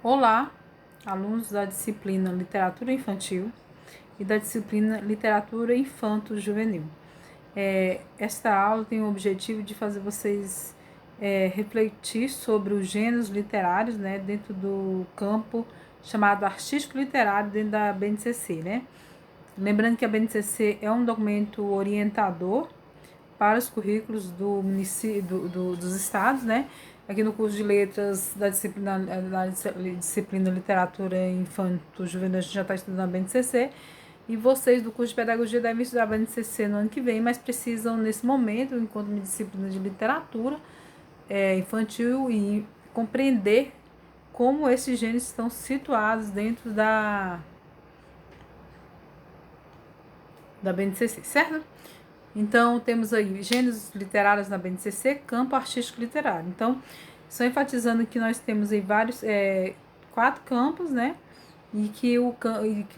Olá, alunos da disciplina Literatura Infantil e da disciplina Literatura Infanto-Juvenil. Esta aula tem o objetivo de fazer vocês refletir sobre os gêneros literários, né, dentro do campo chamado artístico literário dentro da BNCC, né? Lembrando que a BNCC é um documento orientador para os currículos do município, dos estados, né? Aqui no curso de letras da disciplina Literatura Infanto-Juvenil, a gente já está estudando a BNCC, e vocês do curso de Pedagogia devem estudar a BNCC no ano que vem, mas precisam, nesse momento, enquanto uma disciplina de literatura infantil, e compreender como esses gêneros estão situados dentro da BNCC, certo? Então, temos aí gêneros literários na BNCC, campo artístico literário. Então, só enfatizando que nós temos aí vários, 4 campos, né? E que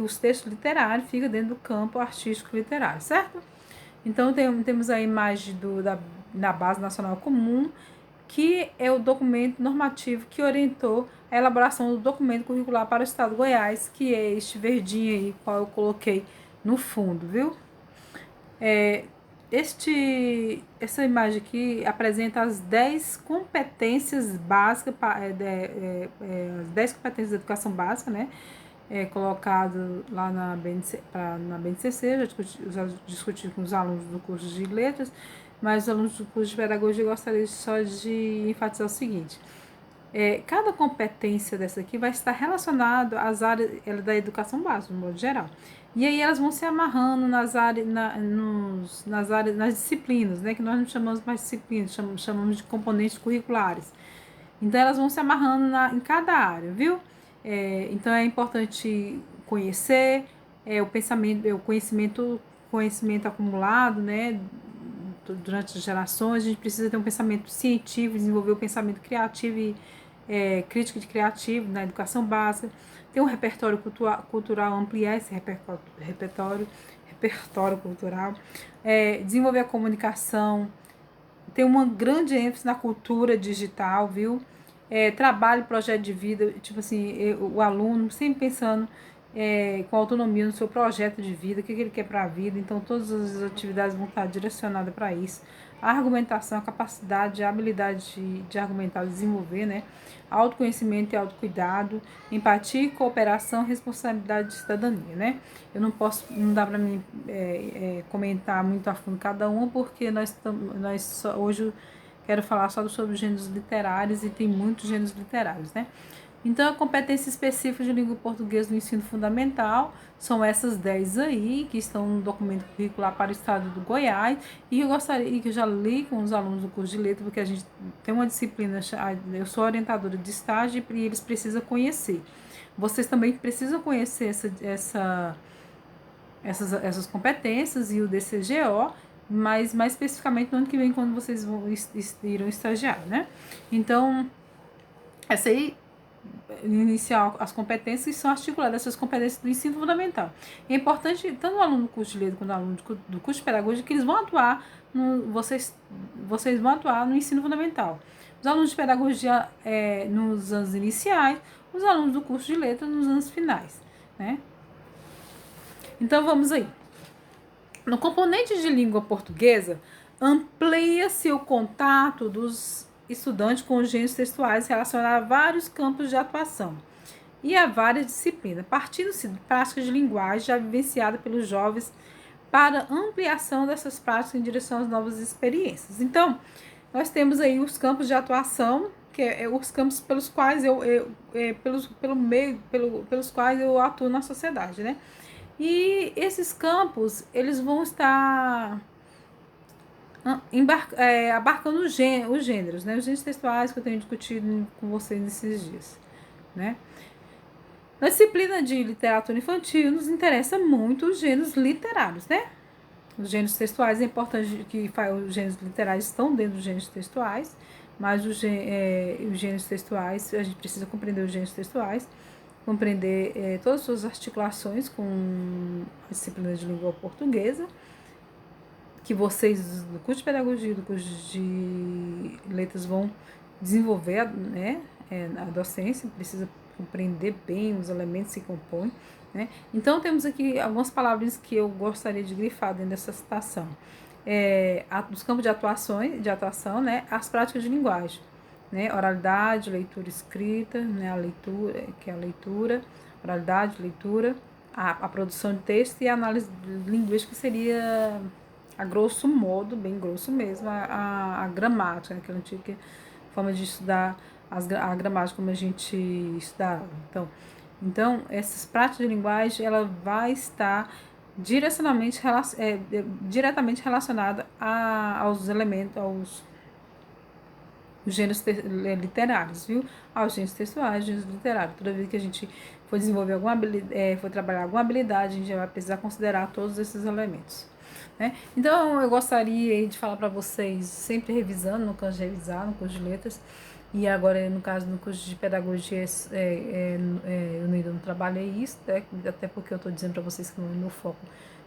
os textos literários ficam dentro do campo artístico literário, certo? Então, temos a imagem da Base Nacional Comum, que é o documento normativo que orientou a elaboração do documento curricular para o Estado de Goiás, que é este verdinho aí, qual eu coloquei no fundo, viu? Essa imagem aqui apresenta as 10 competências básicas, as 10 competências da educação básica, né? Colocado lá na BNCC, já discuti com os alunos do curso de letras, mas os alunos do curso de pedagogia gostaria só de enfatizar o seguinte: cada competência dessa aqui vai estar relacionada às áreas da educação básica, no modo geral. E aí elas vão se amarrando nas disciplinas, né? Que nós não chamamos mais disciplinas, chamamos de componentes curriculares. Então elas vão se amarrando em cada área, viu? Então é importante conhecer o conhecimento acumulado, né? Durante as gerações. A gente precisa ter um pensamento científico, desenvolver o pensamento criativo e crítico de criativo na educação básica, ter um repertório cultural, ampliar esse repertório cultural, desenvolver a comunicação, ter uma grande ênfase na cultura digital, viu? Trabalho, projeto de vida, tipo assim, o aluno sempre pensando com autonomia no seu projeto de vida, o que ele quer para a vida. Então todas as atividades vão estar direcionadas para isso. A argumentação, a capacidade, a habilidade de argumentar, desenvolver, né? Autoconhecimento e autocuidado, empatia e cooperação, responsabilidade e cidadania, né? Não dá para mim comentar muito a fundo cada uma, porque hoje quero falar só sobre gêneros literários, e tem muitos gêneros literários, né? Então, a competência específica de língua portuguesa no ensino fundamental são essas 10 aí, que estão no documento curricular para o estado do Goiás, e que eu já li com os alunos do curso de letras, porque a gente tem uma disciplina, eu sou orientadora de estágio, e eles precisam conhecer. Vocês também precisam conhecer essas competências e o DCGO, mas mais especificamente no ano que vem, quando vocês irão estagiar, né? Então, essa aí iniciar as competências, que são articuladas, essas competências do ensino fundamental. É importante, tanto o aluno do curso de letras quanto o aluno do curso de pedagogia, que eles vão atuar, vocês vão atuar no ensino fundamental. Os alunos de pedagogia nos anos iniciais, os alunos do curso de letras nos anos finais, né? Então vamos aí. No componente de língua portuguesa, amplia-se o contato dos estudantes com os gêneros textuais relacionados a vários campos de atuação e a várias disciplinas, partindo-se de práticas de linguagem já vivenciadas pelos jovens para ampliação dessas práticas em direção às novas experiências. Então, nós temos aí os campos de atuação, que os campos pelos quais pelos quais eu atuo na sociedade, né? E esses campos, eles vão estar abarcando os gêneros, né? Os gêneros textuais que eu tenho discutido com vocês nesses dias, né? Na disciplina de literatura infantil, nos interessa muito os gêneros literários, né? Os gêneros textuais, é importante que os gêneros literários estão dentro dos gêneros textuais, mas os gêneros textuais, a gente precisa compreender os gêneros textuais, compreender todas as suas articulações com a disciplina de língua portuguesa, que vocês do curso de pedagogia, do curso de letras vão desenvolver, né, a docência, precisa compreender bem os elementos que compõem, né? Então, temos aqui algumas palavras que eu gostaria de grifar dentro dessa citação. Dos campos de atuação, né? As práticas de linguagem, né? Oralidade, leitura escrita, né? A leitura, que é a leitura, oralidade, leitura, a produção de texto e a análise linguística, que seria, a grosso modo, bem grosso mesmo, a gramática, né? Aquela antiga forma de estudar a gramática como a gente estudava. Então, essas práticas de linguagem, ela vai estar diretamente relacionada aos elementos, aos gêneros literários, viu? Aos gêneros textuais, gêneros literários. Toda vez que a gente for desenvolver alguma habilidade, for trabalhar alguma habilidade, a gente vai precisar considerar todos esses elementos, né? Então, eu gostaria de falar para vocês, sempre revisando, no curso de revisar, no curso de letras, e agora, no caso, no curso de pedagogia, eu ainda não trabalhei isso, né? Até porque eu estou dizendo para vocês que no meu foco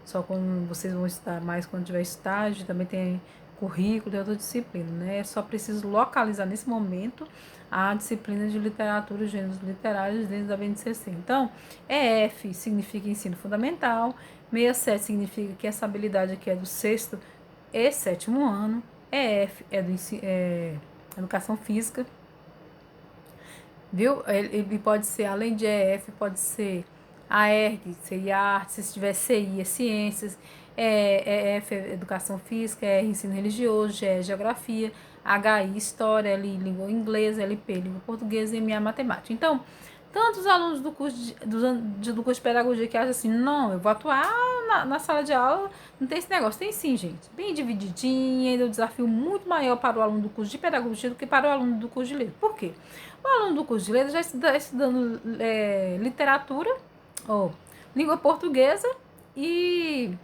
só quando vocês vão estudar mais quando tiver estágio, também tem currículo e outra disciplina, né? Só preciso localizar nesse momento a disciplina de literatura e gêneros literários dentro da BNCC. Então, EF significa ensino fundamental, 67 significa que essa habilidade aqui é do sexto e sétimo ano, EF é do educação física, viu? Ele pode ser, além de EF, pode ser AR, que seria arte, se tiver CI é ciências, EF é educação física, R ensino religioso, G é geografia, HI história, L língua inglesa, LP língua portuguesa e MA matemática. Então, tantos alunos do curso do curso de pedagogia que acham assim, não, eu vou atuar na sala de aula, não tem esse negócio. Tem sim, gente, bem divididinho, ainda é um desafio muito maior para o aluno do curso de pedagogia do que para o aluno do curso de letras. Por quê? O aluno do curso de letras já está estudando literatura, ou língua portuguesa e,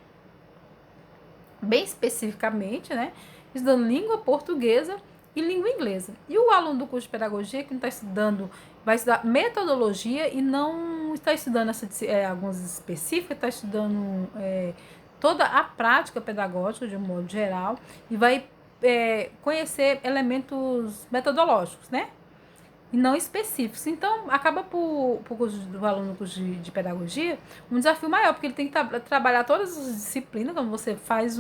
bem especificamente, né, estudando língua portuguesa e língua inglesa. E o aluno do curso de pedagogia que não está estudando, vai estudar metodologia e não está estudando algumas específicas, está estudando toda a prática pedagógica de um modo geral e vai conhecer elementos metodológicos, né? E não específicos. Então, acaba do aluno do curso de pedagogia um desafio maior, porque ele tem que trabalhar todas as disciplinas, quando você faz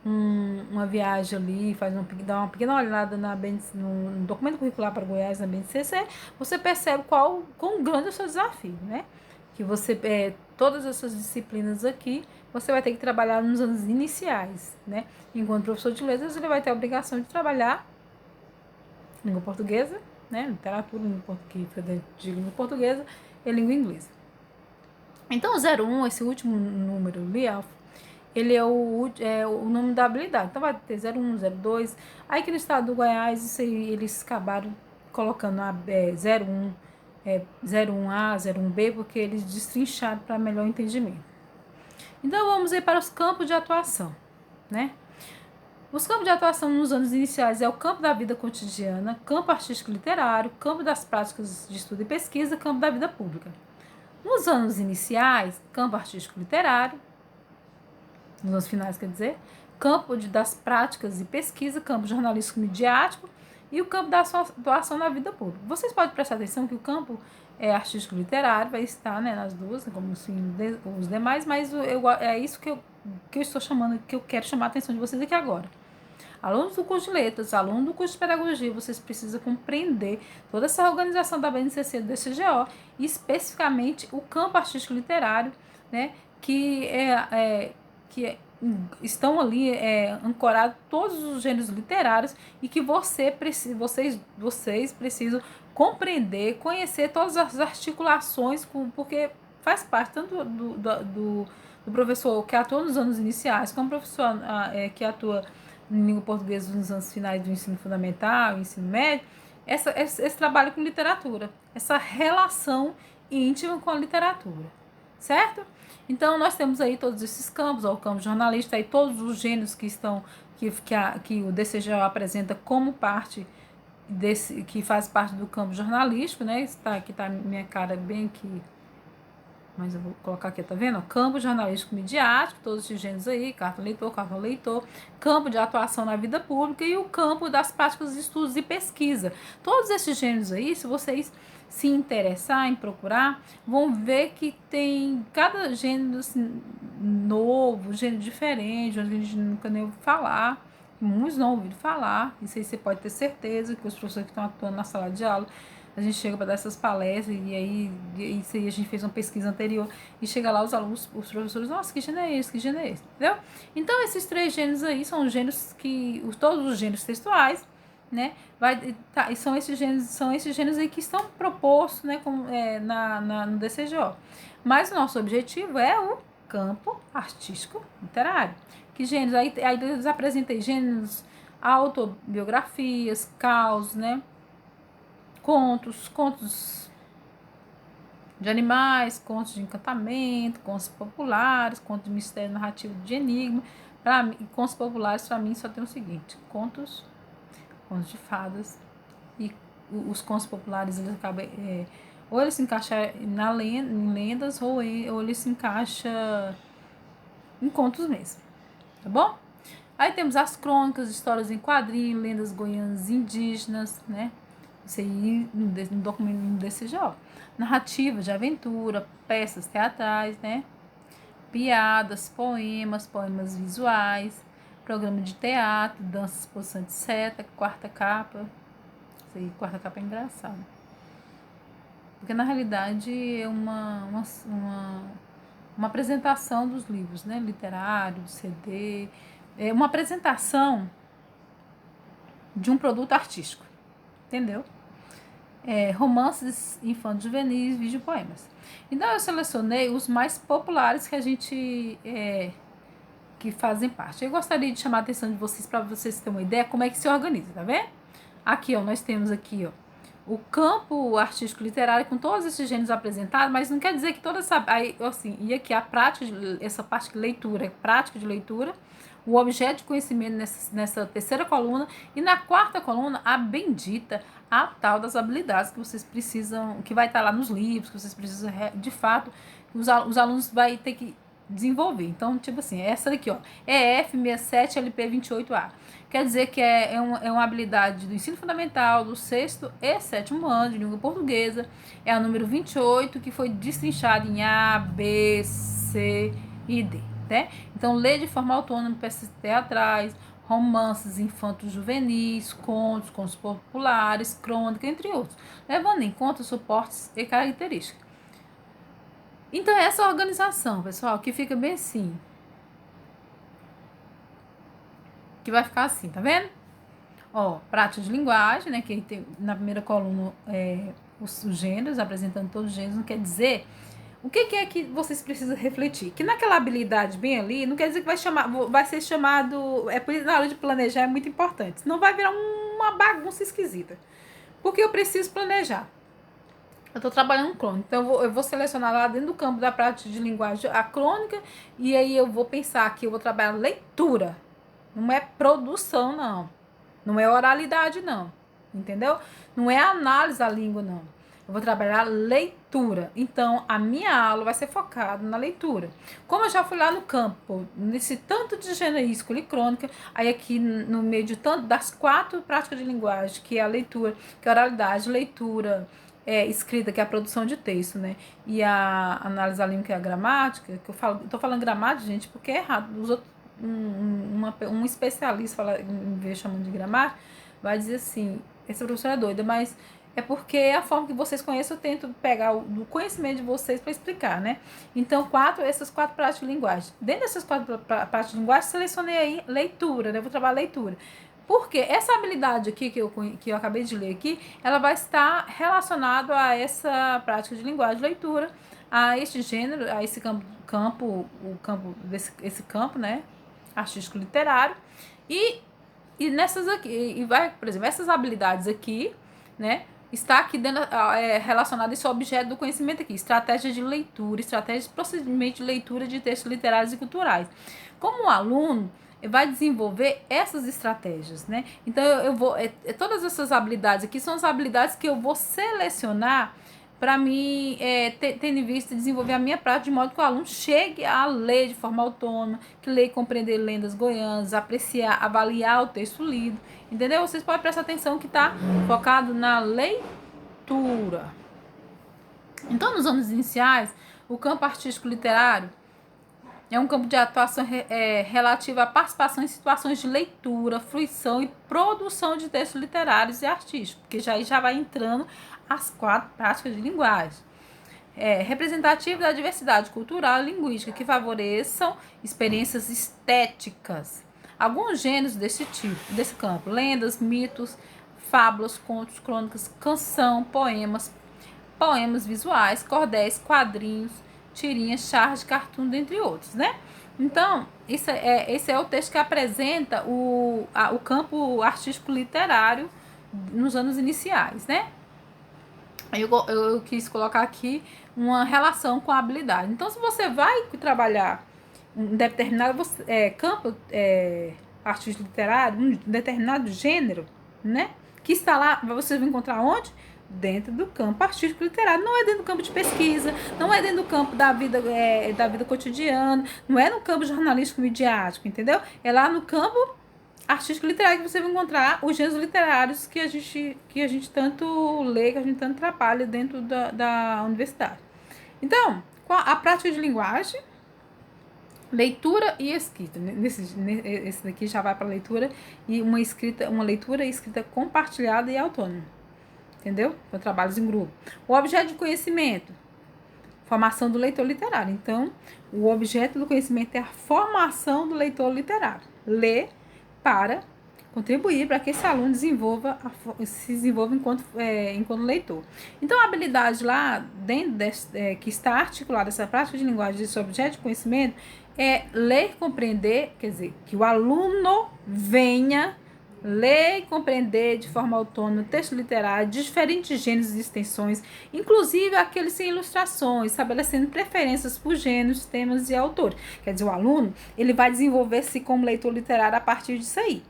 uma viagem ali, dá uma pequena olhada no documento curricular para Goiás, na BNCC, você percebe quão grande é o seu desafio, né? Que você, todas essas disciplinas aqui, você vai ter que trabalhar nos anos iniciais, né? Enquanto professor de letras, ele vai ter a obrigação de trabalhar língua portuguesa, né? Literatura, de língua portuguesa e língua inglesa. Então, o 01, esse último número ali, ele é o nome da habilidade. Então, vai ter 01, 02. Aí, aqui no estado do Goiás, isso aí, eles acabaram colocando 01, 01A, 01B, porque eles destrincharam para melhor entendimento. Então, vamos ir para os campos de atuação, né? Os campos de atuação nos anos iniciais é o campo da vida cotidiana, campo artístico literário, campo das práticas de estudo e pesquisa, campo da vida pública. Nos anos iniciais, campo artístico literário, nos anos finais, quer dizer, campo das práticas e pesquisa, campo jornalístico midiático e o campo da atuação na vida pública. Vocês podem prestar atenção que o campo artístico literário vai estar, né, nas duas, como assim, os demais, mas é isso que eu estou chamando, que eu quero chamar a atenção de vocês aqui agora. Alunos do curso de letras, alunos do curso de pedagogia, vocês precisam compreender toda essa organização da BNCC e do DCGO, e especificamente o campo artístico literário, né, que estão ali ancorados todos os gêneros literários e que vocês precisam compreender, conhecer todas as articulações, porque faz parte tanto do professor que atua nos anos iniciais, como professor que atua em língua portuguesa nos anos finais do ensino fundamental, ensino médio, esse trabalho com literatura, essa relação íntima com a literatura, certo? Então, nós temos aí todos esses campos, o campo jornalista, aí todos os gêneros que o DCGO apresenta como parte que faz parte do campo jornalístico, né? Aqui está minha cara bem aqui mas eu vou colocar aqui, tá vendo? Campo jornalístico midiático, todos esses gêneros aí, carta leitor, campo de atuação na vida pública e o campo das práticas de estudos e pesquisa. Todos esses gêneros aí, se vocês se interessar em procurar, vão ver que tem cada gênero assim, novo, gênero diferente, onde a gente nunca nem ouviu falar, muitos não ouviram falar, isso aí você pode ter certeza que os professores que estão atuando na sala de aula, a gente chega para dar essas palestras e aí isso aí a gente fez uma pesquisa anterior e chega lá os alunos, os professores, nossa, que gênero é esse, que gênero é esse, entendeu? Então esses três gêneros aí são os gêneros que, todos os gêneros textuais, né, e são esses gêneros aí que estão propostos, né, no DCGO. Mas o nosso objetivo é o campo artístico literário. Que gêneros? Aí eles apresentam gêneros, autobiografias, causos, né, contos de animais, contos de encantamento, contos populares, contos de mistério narrativo de enigma. Contos populares, para mim, só tem o seguinte: contos de fadas. E os contos populares, eles acabam, ou ele se encaixa em lendas, ou ele se encaixa em contos mesmo, tá bom? Aí temos as crônicas, histórias em quadrinho, lendas goianas indígenas, né? Isso aí no documento do DCGO. Narrativa de aventura, peças teatrais, né? Piadas, poemas visuais, programa de teatro, dança, exposição, etc. Quarta capa. Isso aí, quarta capa é engraçado. Porque na realidade é uma apresentação dos livros, né? Literário, do CD. É uma apresentação de um produto artístico. Entendeu? Romances infantos juvenis, vídeo poemas. Então eu selecionei os mais populares que a gente que fazem parte. Eu gostaria de chamar a atenção de vocês para vocês terem uma ideia como é que se organiza, tá vendo? Aqui, ó, nós temos aqui, ó, o campo artístico literário com todos esses gêneros apresentados, mas não quer dizer que toda essa aí, assim, e aqui a prática essa parte de leitura, prática de leitura, o objeto de conhecimento nessa terceira coluna e na quarta coluna a bendita, a tal das habilidades que vocês precisam, que vai estar lá nos livros, que vocês precisam de fato, os alunos vai ter que desenvolver. Então, tipo assim, essa daqui, ó, EF67 LP28A. Quer dizer que é uma habilidade do ensino fundamental, do sexto e sétimo ano de língua portuguesa. É a número 28, que foi destrinchada em A, B, C e D. Né? Então, lê de forma autônoma peças teatrais, romances infantos juvenis, contos populares, crônica, entre outros, levando em conta suportes e características. Então, essa organização, pessoal, que fica bem assim, que vai ficar assim, tá vendo? Ó, prática de linguagem, né, que tem na primeira coluna os gêneros, apresentando todos os gêneros, não quer dizer... O que é que vocês precisam refletir? Que naquela habilidade bem ali, não quer dizer que vai ser chamado... por isso, na hora de planejar é muito importante. Senão vai virar uma bagunça esquisita. Porque eu preciso planejar. Eu estou trabalhando crônica, então eu vou selecionar lá dentro do campo da prática de linguagem a crônica, e aí eu vou pensar que eu vou trabalhar leitura. Não é produção, não. Não é oralidade, não. Entendeu? Não é análise da língua, não. Eu vou trabalhar leitura. Então, a minha aula vai ser focada na leitura. Como eu já fui lá no campo, nesse tanto de gênero, escolhi crônica, aí aqui no meio de tanto das 4 práticas de linguagem, que é a leitura, que é a oralidade, leitura, escrita, que é a produção de texto, né? E a análise da língua, que é a gramática, que eu tô falando gramática, gente, porque é errado. Os outros, um especialista, em vez de chamando de gramática, vai dizer assim, essa professora é doida, mas é porque é a forma que vocês conhecem, eu tento pegar do conhecimento de vocês para explicar, né? Então, essas 4 práticas de linguagem. Dentro dessas 4 práticas de linguagem, selecionei aí leitura, né? Eu vou trabalhar leitura. Porque essa habilidade aqui que eu acabei de ler aqui, ela vai estar relacionada a essa prática de linguagem, leitura, a este gênero, a esse esse campo, né? Artístico literário. E nessas aqui, por exemplo, essas habilidades aqui, né? Está aqui dentro, relacionado a esse objeto do conhecimento aqui, estratégia de leitura, estratégia de procedimento de leitura de textos literários e culturais. Como o aluno vai desenvolver essas estratégias, né? Então, eu vou... todas essas habilidades aqui são as habilidades que eu vou selecionar para mim, tendo em vista desenvolver a minha prática de modo que o aluno chegue a ler de forma autônoma, que leia e compreender lendas goianas, apreciar, avaliar o texto lido, entendeu? Vocês podem prestar atenção que está focado na leitura. Então, nos anos iniciais, o campo artístico literário é um campo de atuação relativo à participação em situações de leitura, fruição e produção de textos literários e artísticos, porque já vai entrando as 4 práticas de linguagem. Representativo da diversidade cultural e linguística, que favoreçam experiências estéticas. Alguns gêneros desse campo: lendas, mitos, fábulas, contos, crônicas, canção, poemas visuais, cordéis, quadrinhos, tirinhas, charges, cartoon, dentre outros, né? Então, esse é o texto que apresenta o campo artístico literário nos anos iniciais, né? Eu quis colocar aqui uma relação com a habilidade. Então, se você vai trabalhar um determinado campo artístico literário, um determinado gênero, né? Que está lá, você vai encontrar onde? Dentro do campo artístico literário. Não é dentro do campo de pesquisa, não é dentro do campo da vida cotidiana, não é no campo jornalístico midiático, entendeu? É lá no campo artístico literário que você vai encontrar os gêneros literários que a gente tanto lê, que a gente tanto trabalha dentro da universidade. Então, a prática de linguagem, leitura e escrita. Esse daqui já vai para leitura e uma leitura e escrita compartilhada e autônoma. Entendeu? Com trabalhos em grupo. O objeto de conhecimento, formação do leitor literário. Então, o objeto do conhecimento é a formação do leitor literário. Ler para contribuir para que esse aluno se desenvolva enquanto leitor. Então, a habilidade lá, dentro que está articulada essa prática de linguagem desse objeto de conhecimento, é ler e compreender, quer dizer, que o aluno venha ler e compreender de forma autônoma texto literário de diferentes gêneros e extensões, inclusive aqueles sem ilustrações, estabelecendo preferências por gêneros, temas e autores. Quer dizer, o aluno ele vai desenvolver-se como leitor literário a partir disso aí,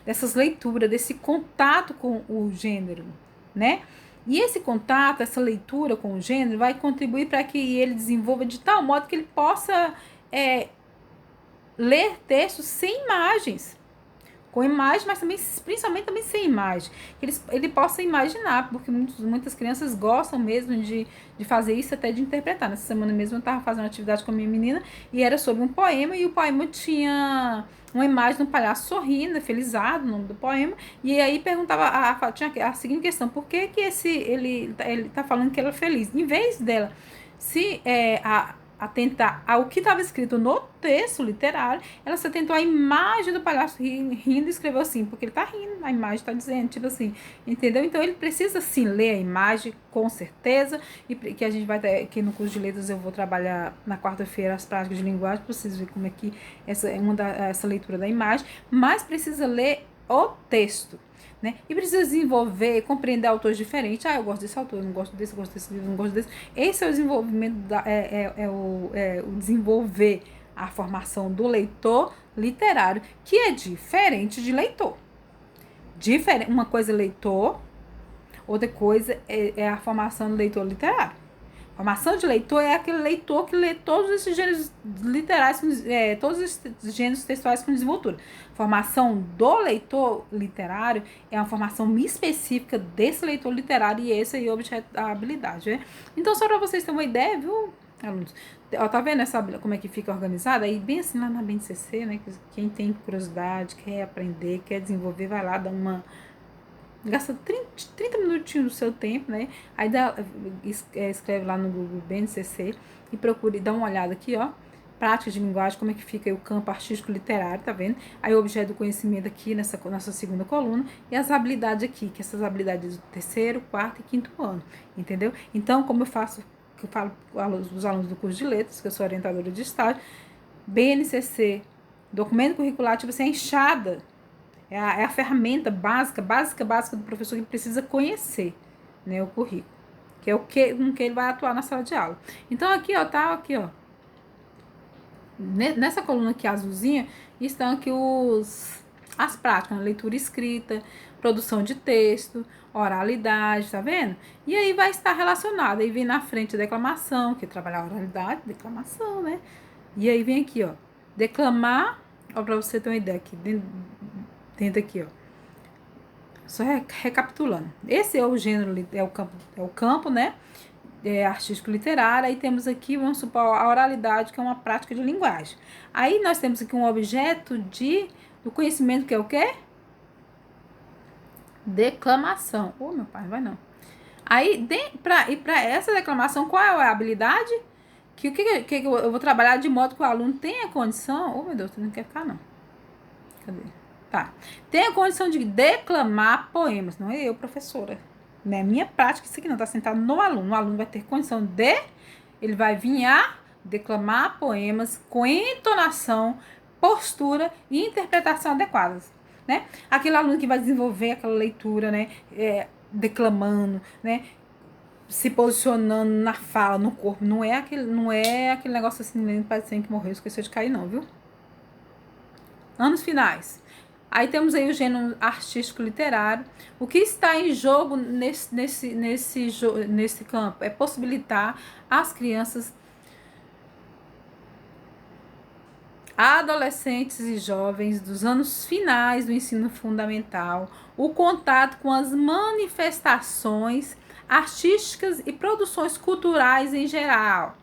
dessas leituras, desse contato com o gênero, né? E esse contato, essa leitura com o gênero vai contribuir para que ele desenvolva de tal modo que ele possa ler textos sem imagens, com imagem, mas também, principalmente também sem imagem, que ele possa imaginar, porque muitas crianças gostam mesmo de fazer isso, até de interpretar. Nessa semana mesmo eu estava fazendo uma atividade com a minha menina, e era sobre um poema, e o poema tinha uma imagem de um palhaço sorrindo, felizado, o nome do poema, e aí perguntava, tinha a seguinte questão: por que ele tá falando que ela é feliz? Em vez dela se atentar ao que estava escrito no texto literário, ela se atentou à imagem do palhaço rindo e escreveu assim, porque ele está rindo, a imagem está dizendo, tipo assim, entendeu? Então ele precisa sim ler a imagem, com certeza, e que a gente vai ter aqui no curso de letras. Eu vou trabalhar na quarta-feira as práticas de linguagem, para vocês verem como é que essa leitura da imagem, mas precisa ler o texto, né? E precisa desenvolver, compreender autores diferentes. Eu gosto desse autor, eu não gosto desse, eu gosto desse livro, eu não gosto desse. Esse é o desenvolvimento, o desenvolver a formação do leitor literário, que é diferente de leitor. Uma coisa é leitor, outra coisa é a formação do leitor literário. Formação de leitor é aquele leitor que lê todos esses gêneros literais, todos esses gêneros textuais com desenvoltura. Formação do leitor literário é uma formação específica desse leitor literário, e esse aí é o objeto da habilidade, né? Então, só para vocês terem uma ideia, viu, alunos? Tá vendo como é que fica organizada? Aí, bem assim, lá na BNCC, né? Quem tem curiosidade, quer aprender, quer desenvolver, vai lá, gasta 30 minutinhos do seu tempo, né? Aí escreve lá no Google BNCC e procure dar uma olhada aqui, ó. Prática de linguagem, como é que fica aí o campo artístico literário, tá vendo? Aí o objeto do conhecimento aqui nessa segunda coluna, e as habilidades aqui, que essas habilidades do terceiro, quarto e quinto ano, entendeu? Então, como eu falo com os alunos do curso de letras, que eu sou orientadora de estágio, BNCC, documento curricular, tipo assim, a enxada, é a ferramenta básica do professor, que precisa conhecer, né, o currículo, que é com que ele vai atuar na sala de aula. Então, aqui, ó, tá aqui, ó. Nessa coluna aqui azulzinha, estão aqui as práticas, né? Leitura escrita, produção de texto, oralidade, tá vendo? E aí vai estar relacionado. Aí vem na frente a declamação, que é trabalhar a oralidade, declamação, né? E aí vem aqui, ó, declamar, ó, pra você ter uma ideia aqui, dentro aqui, ó. Só recapitulando. Esse é o gênero, é o campo, né? Artístico literário. Aí temos aqui, vamos supor, a oralidade, que é uma prática de linguagem. Aí nós temos aqui um objeto do conhecimento, que é o quê? Declamação. Oh, meu pai, vai não. Aí, para essa declamação, qual é a habilidade? Que eu vou trabalhar de modo que o aluno tenha condição. Oh, meu Deus, você não quer ficar, não. Cadê? Tá. Tenha condição de declamar poemas. Não é eu, professora. Não é minha prática, isso aqui não. Tá sentado no aluno. O aluno vai ter condição ele vai vir a declamar poemas com entonação, postura e interpretação adequadas, né? Aquele aluno que vai desenvolver aquela leitura, né? Declamando, né? Se posicionando na fala, no corpo. Não é aquele negócio assim, parecendo que morreu, esqueceu de cair, não, viu? Anos finais. Aí temos aí o gênero artístico literário. O que está em jogo nesse campo é possibilitar às crianças, adolescentes e jovens dos anos finais do ensino fundamental o contato com as manifestações artísticas e produções culturais em geral,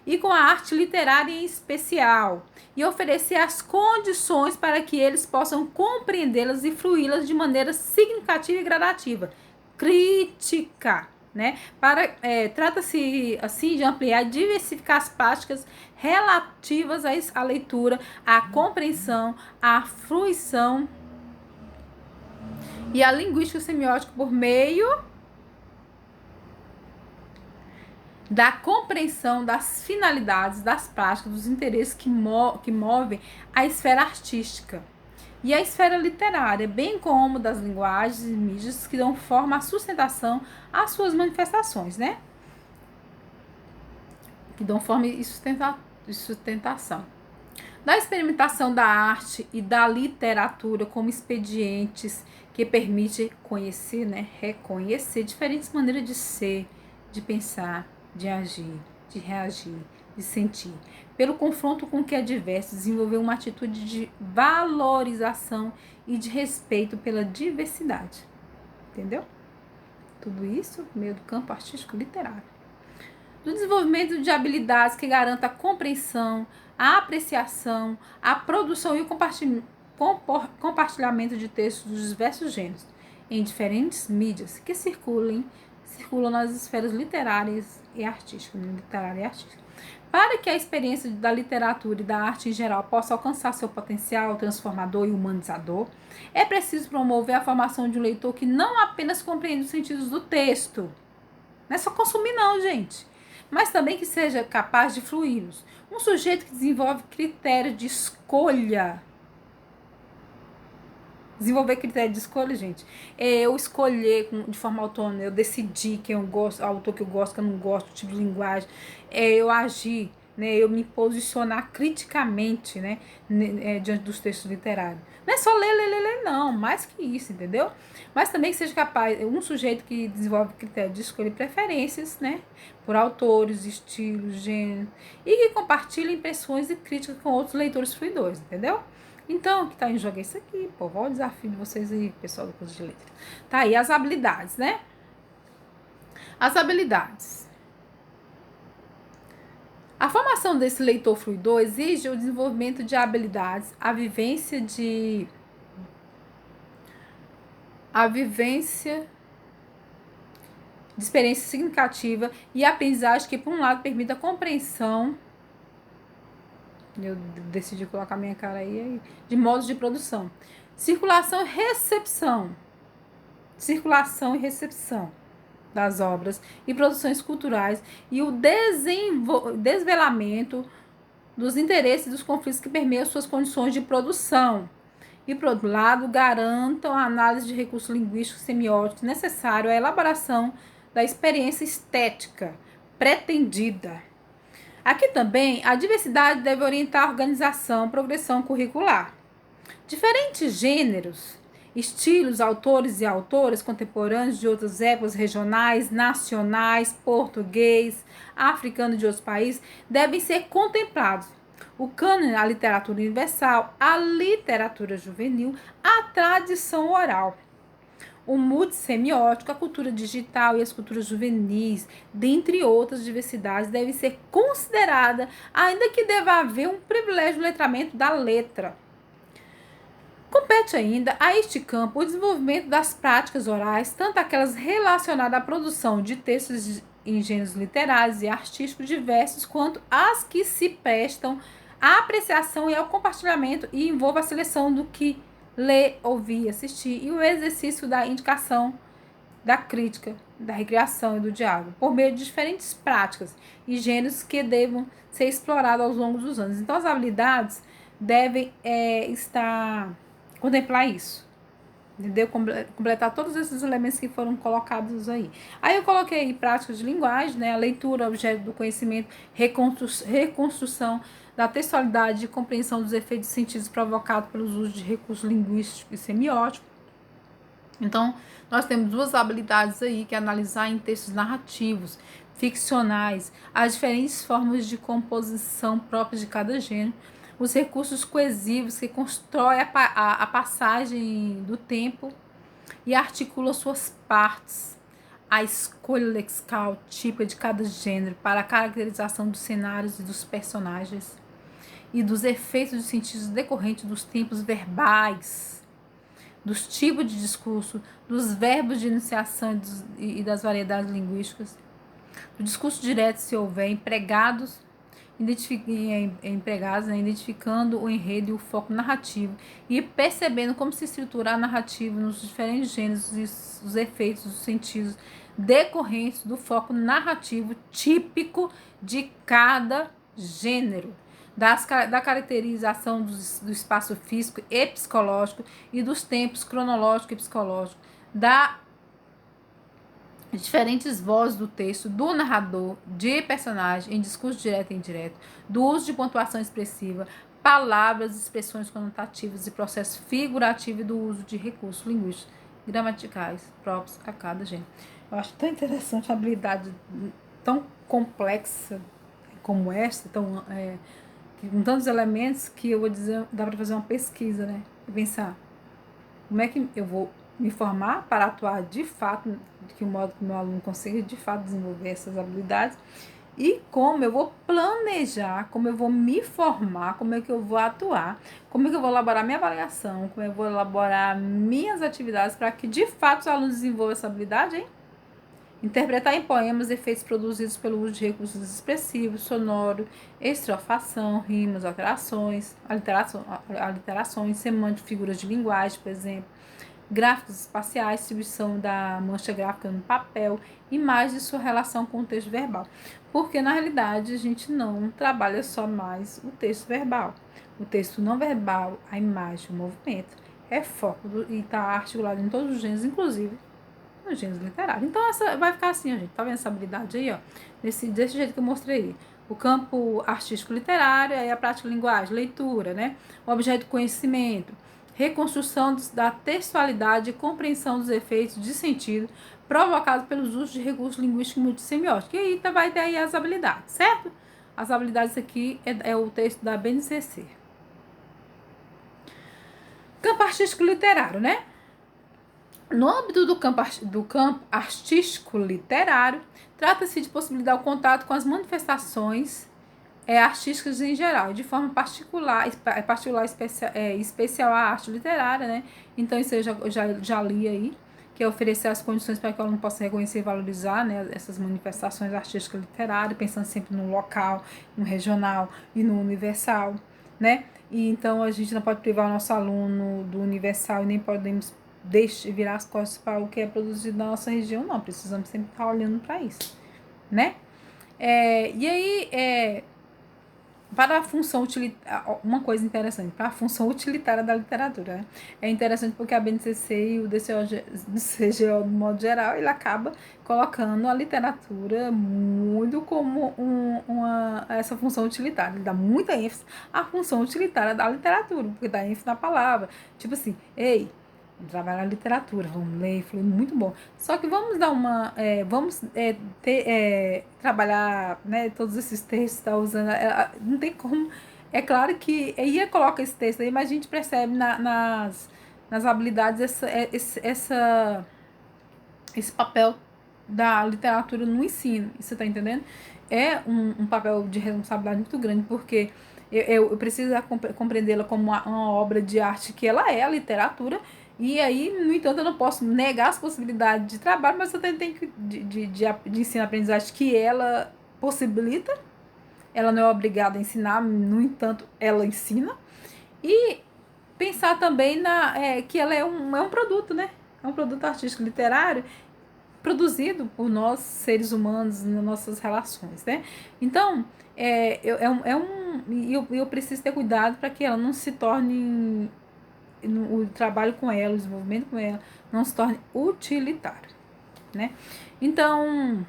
e com a arte literária em especial, e oferecer as condições para que eles possam compreendê-las e fruí-las de maneira significativa e gradativa. Crítica, né? Trata-se assim de ampliar e diversificar as práticas relativas à leitura, à compreensão, à fruição e à linguística semiótica por meio da compreensão das finalidades, das práticas, dos interesses que movem a esfera artística e a esfera literária, bem como das linguagens e mídias que dão forma à sustentação às suas manifestações, né? Que dão forma e sustentação. Da experimentação da arte e da literatura como expedientes que permitem conhecer, né? Reconhecer diferentes maneiras de ser, de pensar, de agir, de reagir, de sentir. Pelo confronto com o que é diverso, desenvolver uma atitude de valorização e de respeito pela diversidade. Entendeu? Tudo isso no meio do campo artístico literário. Do desenvolvimento de habilidades que garantam a compreensão, a apreciação, a produção e o compartilhamento de textos dos diversos gêneros em diferentes mídias que circulam nas esferas literárias e artísticas, Para que a experiência da literatura e da arte em geral possa alcançar seu potencial transformador e humanizador, é preciso promover a formação de um leitor que não apenas compreende os sentidos do texto, não é só consumir não, gente, mas também que seja capaz de fluí-los. Um sujeito que desenvolve critério de escolha. Desenvolver critério de escolha, gente, é eu escolher de forma autônoma, eu decidir quem eu gosto, autor que eu gosto, que eu não gosto, o tipo de linguagem, eu agir, né, eu me posicionar criticamente, né, diante dos textos literários. Não é só ler, não, mais que isso, entendeu? Mas também que seja capaz, um sujeito que desenvolve critério de escolha e preferências, né, por autores, estilos, gêneros, e que compartilha impressões e críticas com outros leitores fluidores, entendeu? Então, o que está em jogo é isso aqui, pô. Olha o desafio de vocês aí, pessoal do curso de letras. Tá aí as habilidades, né? As habilidades. A formação desse leitor fluidor exige o desenvolvimento de habilidades, a vivência de experiência significativa e a aprendizagem que, por um lado, permite a compreensão. Eu decidi colocar minha cara aí de modos de produção. Circulação e recepção das obras e produções culturais e o desvelamento dos interesses e dos conflitos que permeiam suas condições de produção. E, por outro lado, garantam a análise de recursos linguísticos semióticos necessário à elaboração da experiência estética pretendida. Aqui também, a diversidade deve orientar a organização, progressão curricular. Diferentes gêneros estilos, autores e autoras contemporâneos de outras épocas regionais, nacionais, português, africano de outros países, devem ser contemplados. O cânone, a literatura universal, a literatura juvenil, a tradição oral, o multissemiótico, a cultura digital e as culturas juvenis, dentre outras diversidades, devem ser consideradas, ainda que deva haver um privilégio do letramento da letra. Compete ainda a este campo o desenvolvimento das práticas orais, tanto aquelas relacionadas à produção de textos em gêneros literários e artísticos diversos, quanto as que se prestam à apreciação e ao compartilhamento e envolvam a seleção do que ler, ouvir, assistir e o exercício da indicação, da crítica, da recreação e do diálogo, por meio de diferentes práticas e gêneros que devam ser explorados ao longo dos anos. Então, as habilidades devem contemplar isso, entendeu? Completar todos esses elementos que foram colocados aí. Aí eu coloquei aí práticas de linguagem, né? A leitura, objeto do conhecimento, reconstrução da textualidade e compreensão dos efeitos de sentidos provocados pelos usos de recursos linguísticos e semióticos. Então, nós temos duas habilidades aí, que é analisar em textos narrativos, ficcionais, as diferentes formas de composição próprias de cada gênero, os recursos coesivos que constroem a passagem do tempo e articulam suas partes, a escolha lexical típica de cada gênero para a caracterização dos cenários e dos personagens e dos efeitos de sentidos decorrentes dos tempos verbais, dos tipos de discurso, dos verbos de enunciação e das variedades linguísticas, do discurso direto, se houver, empregados, identificando o enredo e o foco narrativo e percebendo como se estrutura a narrativa nos diferentes gêneros e os efeitos dos sentidos decorrentes do foco narrativo típico de cada gênero. Da caracterização do espaço físico e psicológico e dos tempos cronológico e psicológico, da diferentes vozes do texto, do narrador, de personagem, em discurso direto e indireto, do uso de pontuação expressiva, palavras, expressões conotativas e processo figurativo e do uso de recursos linguísticos gramaticais próprios a cada gênero. Eu acho tão interessante uma habilidade tão complexa como esta, com tantos elementos, que eu vou dizer, dá para fazer uma pesquisa, né? E pensar, como é que eu vou me formar para atuar de fato, de que modo que o meu aluno consiga de fato desenvolver essas habilidades, e como eu vou planejar, como eu vou me formar, como é que eu vou atuar, como é que eu vou elaborar minha avaliação, como eu vou elaborar minhas atividades para que de fato os alunos desenvolvam essa habilidade, hein? Interpretar em poemas efeitos produzidos pelo uso de recursos expressivos, sonoro, estrofação, rimas, aliterações, semânticas, figuras de linguagem, por exemplo, gráficos espaciais, distribuição da mancha gráfica no papel, imagens e sua relação com o texto verbal. Porque, na realidade, a gente não trabalha só mais o texto verbal. O texto não verbal, a imagem, o movimento, é foco e está articulado em todos os gêneros, inclusive nos gêneros literários. Então, essa vai ficar assim, gente. Tá vendo essa habilidade aí, ó? Desse jeito que eu mostrei aí. O campo artístico literário, aí a prática de linguagem, leitura, né? O objeto de conhecimento, reconstrução da textualidade e compreensão dos efeitos de sentido provocados pelos usos de recursos linguísticos multissemióticos. E aí vai ter aí as habilidades, certo? As habilidades aqui é o texto da BNCC. Campo artístico literário, né? No âmbito do campo artístico literário, trata-se de possibilitar o contato com as manifestações artísticas em geral, de forma especial a arte literária, né? Então, isso eu já li aí, que é oferecer as condições para que o aluno possa reconhecer e valorizar, né, essas manifestações artísticas literárias, pensando sempre no local, no regional e no universal, né? E então a gente não pode privar o nosso aluno do universal e nem podemos virar as costas para o que é produzido na nossa região, não. Precisamos sempre estar olhando para isso, né? E aí, para a função utilitária, uma coisa interessante, para a função utilitária da literatura, né? É interessante porque a BNCC e o DCGO, de modo geral, ele acaba colocando a literatura muito como essa função utilitária. Ele dá muita ênfase à função utilitária da literatura, porque dá ênfase na palavra. Tipo assim, ei, trabalhar literatura, vamos ler, foi muito bom. Só que vamos dar uma, trabalhar, né, todos esses textos, tá usando, não tem como, é claro que ia coloca esse texto aí, mas a gente percebe nas habilidades esse papel da literatura no ensino, você tá entendendo? É um papel de responsabilidade muito grande, porque eu preciso compreendê-la como uma obra de arte que ela é, a literatura, e aí, no entanto, eu não posso negar as possibilidades de trabalho, mas eu também tenho que, de ensino-aprendizagem que ela possibilita, ela não é obrigada a ensinar, no entanto, ela ensina, e pensar também que ela é um produto, né? É um produto artístico literário produzido por nós, seres humanos, nas nossas relações, né? Então, eu preciso ter cuidado para que ela não se torne, o trabalho com ela, o desenvolvimento com ela, não se torne utilitário, né? Então,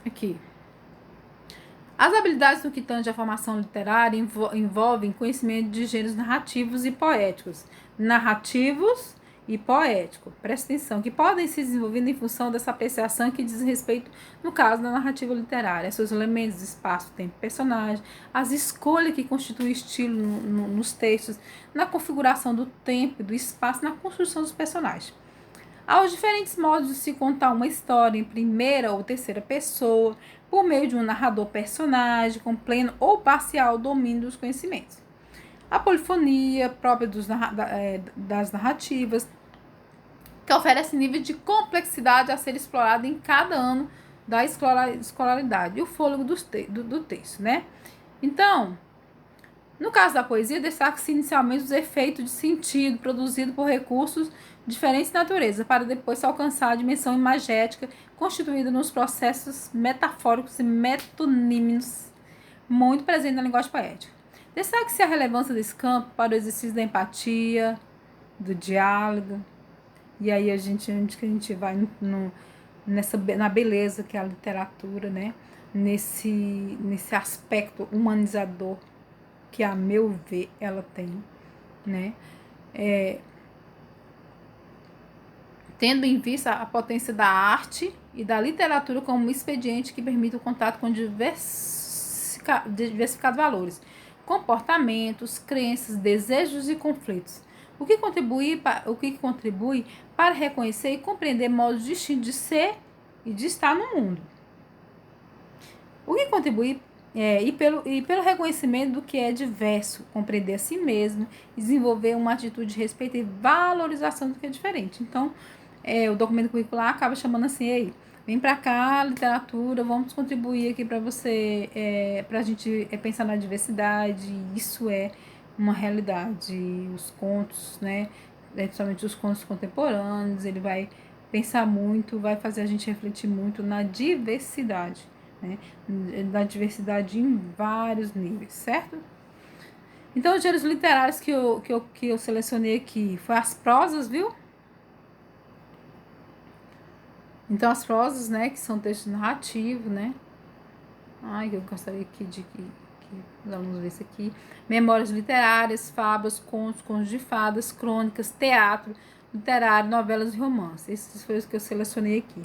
aqui. As habilidades no que tange à formação literária envolvem conhecimento de gêneros narrativos e poéticos. Narrativos e poético, presta atenção, que podem se desenvolver em função dessa apreciação que diz respeito, no caso da narrativa literária, seus elementos, espaço, tempo, personagem, as escolhas que constituem o estilo nos textos, na configuração do tempo e do espaço, na construção dos personagens. Há os diferentes modos de se contar uma história em primeira ou terceira pessoa, por meio de um narrador personagem com pleno ou parcial domínio dos conhecimentos. A polifonia própria das narrativas, que oferece nível de complexidade a ser explorado em cada ano da escolaridade, e o fôlego do texto, né? Então, no caso da poesia, destaca-se inicialmente os efeitos de sentido produzidos por recursos de diferentes naturezas, para depois se alcançar a dimensão imagética constituída nos processos metafóricos e metonímicos muito presentes na linguagem poética. Destaque-se a relevância desse campo para o exercício da empatia, do diálogo, e aí onde que a gente vai na beleza que é a literatura, né? Nesse aspecto humanizador que, a meu ver, ela tem, né? Tendo em vista a potência da arte e da literatura como um expediente que permite o contato com diversificados valores, comportamentos, crenças, desejos e conflitos, o que contribui para reconhecer e compreender modos distintos de ser e de estar no mundo. O que contribui pelo reconhecimento do que é diverso, compreender a si mesmo, desenvolver uma atitude de respeito e valorização do que é diferente. Então, o documento curricular acaba chamando assim, aí, vem pra cá, literatura, vamos contribuir aqui para você, pra gente pensar na diversidade, isso é uma realidade. Os contos, né, principalmente os contos contemporâneos, ele vai pensar muito, vai fazer a gente refletir muito na diversidade, né, da diversidade em vários níveis, certo? Então, os gêneros literários que eu selecionei aqui foi as prosas, viu? Então, as prosas, né, que são textos narrativos, né? Ai, eu gostaria aqui que os alunos vissem aqui. Memórias literárias, fábulas, contos de fadas, crônicas, teatro literário, novelas e romances. Esses foram os que eu selecionei aqui.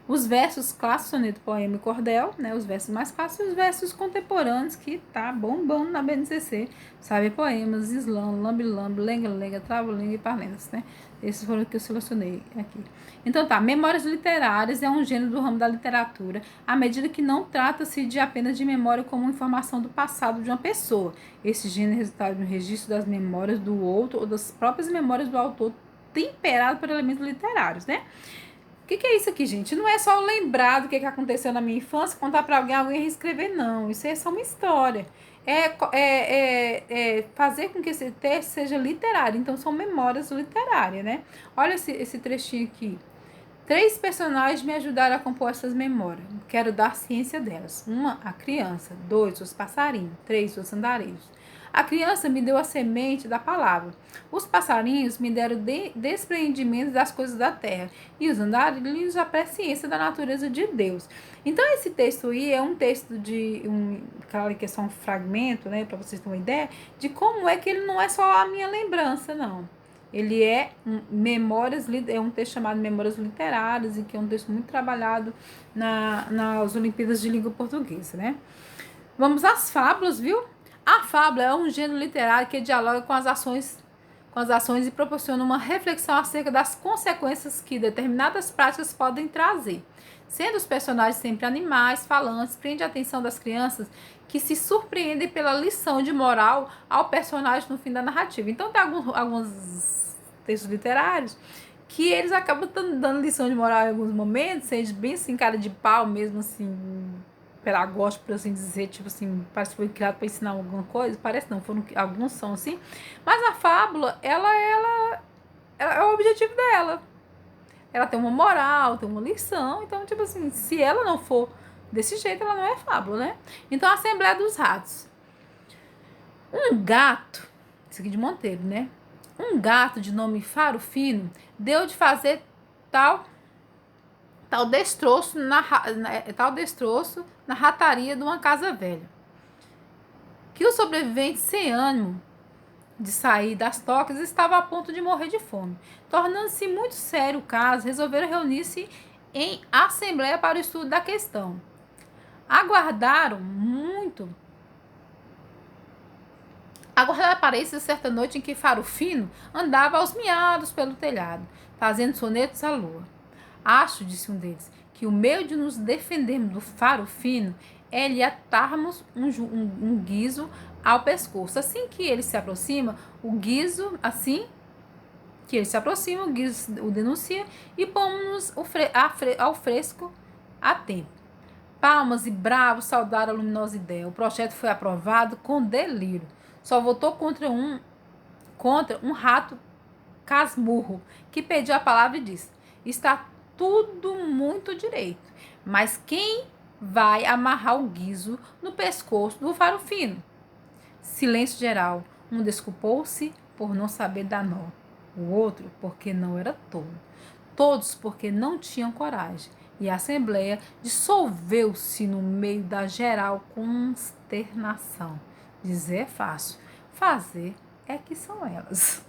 Os versos clássicos, soneto, poema e cordel, né? Os versos mais clássicos e os versos contemporâneos, que tá bombando na BNCC. Sabe, poemas, slam, lambe-lambe, lenga-lenga, trava-língua e parlendas, né? Esses foram os que eu selecionei aqui. Então tá, memórias literárias é um gênero do ramo da literatura, à medida que não trata-se de apenas de memória como informação do passado de uma pessoa. Esse gênero é resultado de um registro das memórias do outro ou das próprias memórias do autor, temperado por elementos literários, né? O que é isso aqui, gente? Não é só lembrar do que aconteceu na minha infância, contar para alguém reescrever, não. Isso é só uma história. Fazer com que esse texto seja literário. Então, são memórias literárias, né? Olha esse trechinho aqui. 3 personagens me ajudaram a compor essas memórias. Quero dar ciência delas. 1, a criança. 2, os passarinhos. 3, os andarilhos. A criança me deu a semente da palavra. Os passarinhos me deram desprendimento das coisas da terra. E os andarilhos a presciência da natureza de Deus. Então, esse texto aí é um texto de... claro que é só um fragmento, né? Para vocês terem uma ideia de como é que ele não é só a minha lembrança, não. Ele é um texto chamado Memórias Literárias, e que é um texto muito trabalhado nas Olimpíadas de Língua Portuguesa, né? Vamos às fábulas, viu? A fábula é um gênero literário que dialoga com as ações e proporciona uma reflexão acerca das consequências que determinadas práticas podem trazer. Sendo os personagens sempre animais, falantes, prende a atenção das crianças que se surpreendem pela lição de moral ao personagem no fim da narrativa. Então tem alguns textos literários que eles acabam dando lição de moral em alguns momentos, seja bem assim, cara de pau mesmo, assim, pedagógico, por assim dizer, tipo assim, parece que foi criado para ensinar alguma coisa, parece não, alguns são assim, mas a fábula, ela é o objetivo dela. Ela tem uma moral, tem uma lição, então, tipo assim, se ela não for desse jeito, ela não é fábula, né? Então, a Assembleia dos Ratos. Um gato, isso aqui de Monteiro, né? Um gato de nome Faro Fino deu de fazer tal destroço na rataria de uma casa velha. Que os sobreviventes, sem ânimo de sair das tocas, estavam a ponto de morrer de fome. Tornando-se muito sério o caso, resolveram reunir-se em assembleia para o estudo da questão. Aguardaram para isso certa noite em que Faro Fino andava aos miados pelo telhado, fazendo sonetos à lua. Acho, disse um deles, que o meio de nos defendermos do Faro Fino é lhe atarmos um guizo ao pescoço. Assim que ele se aproxima, o guizo o denuncia e pomos-nos ao fresco a tempo. Palmas e bravos saudaram a luminosa ideia. O projeto foi aprovado com delírio. Só votou contra um rato casmurro, que pediu a palavra e disse: está tudo muito direito, mas quem vai amarrar o guizo no pescoço do Faro Fino? Silêncio geral. Um desculpou-se por não saber dar nó, o outro porque não era tolo, todos porque não tinham coragem. E a assembleia dissolveu-se no meio da geral consternação. Dizer é fácil, fazer é que são elas.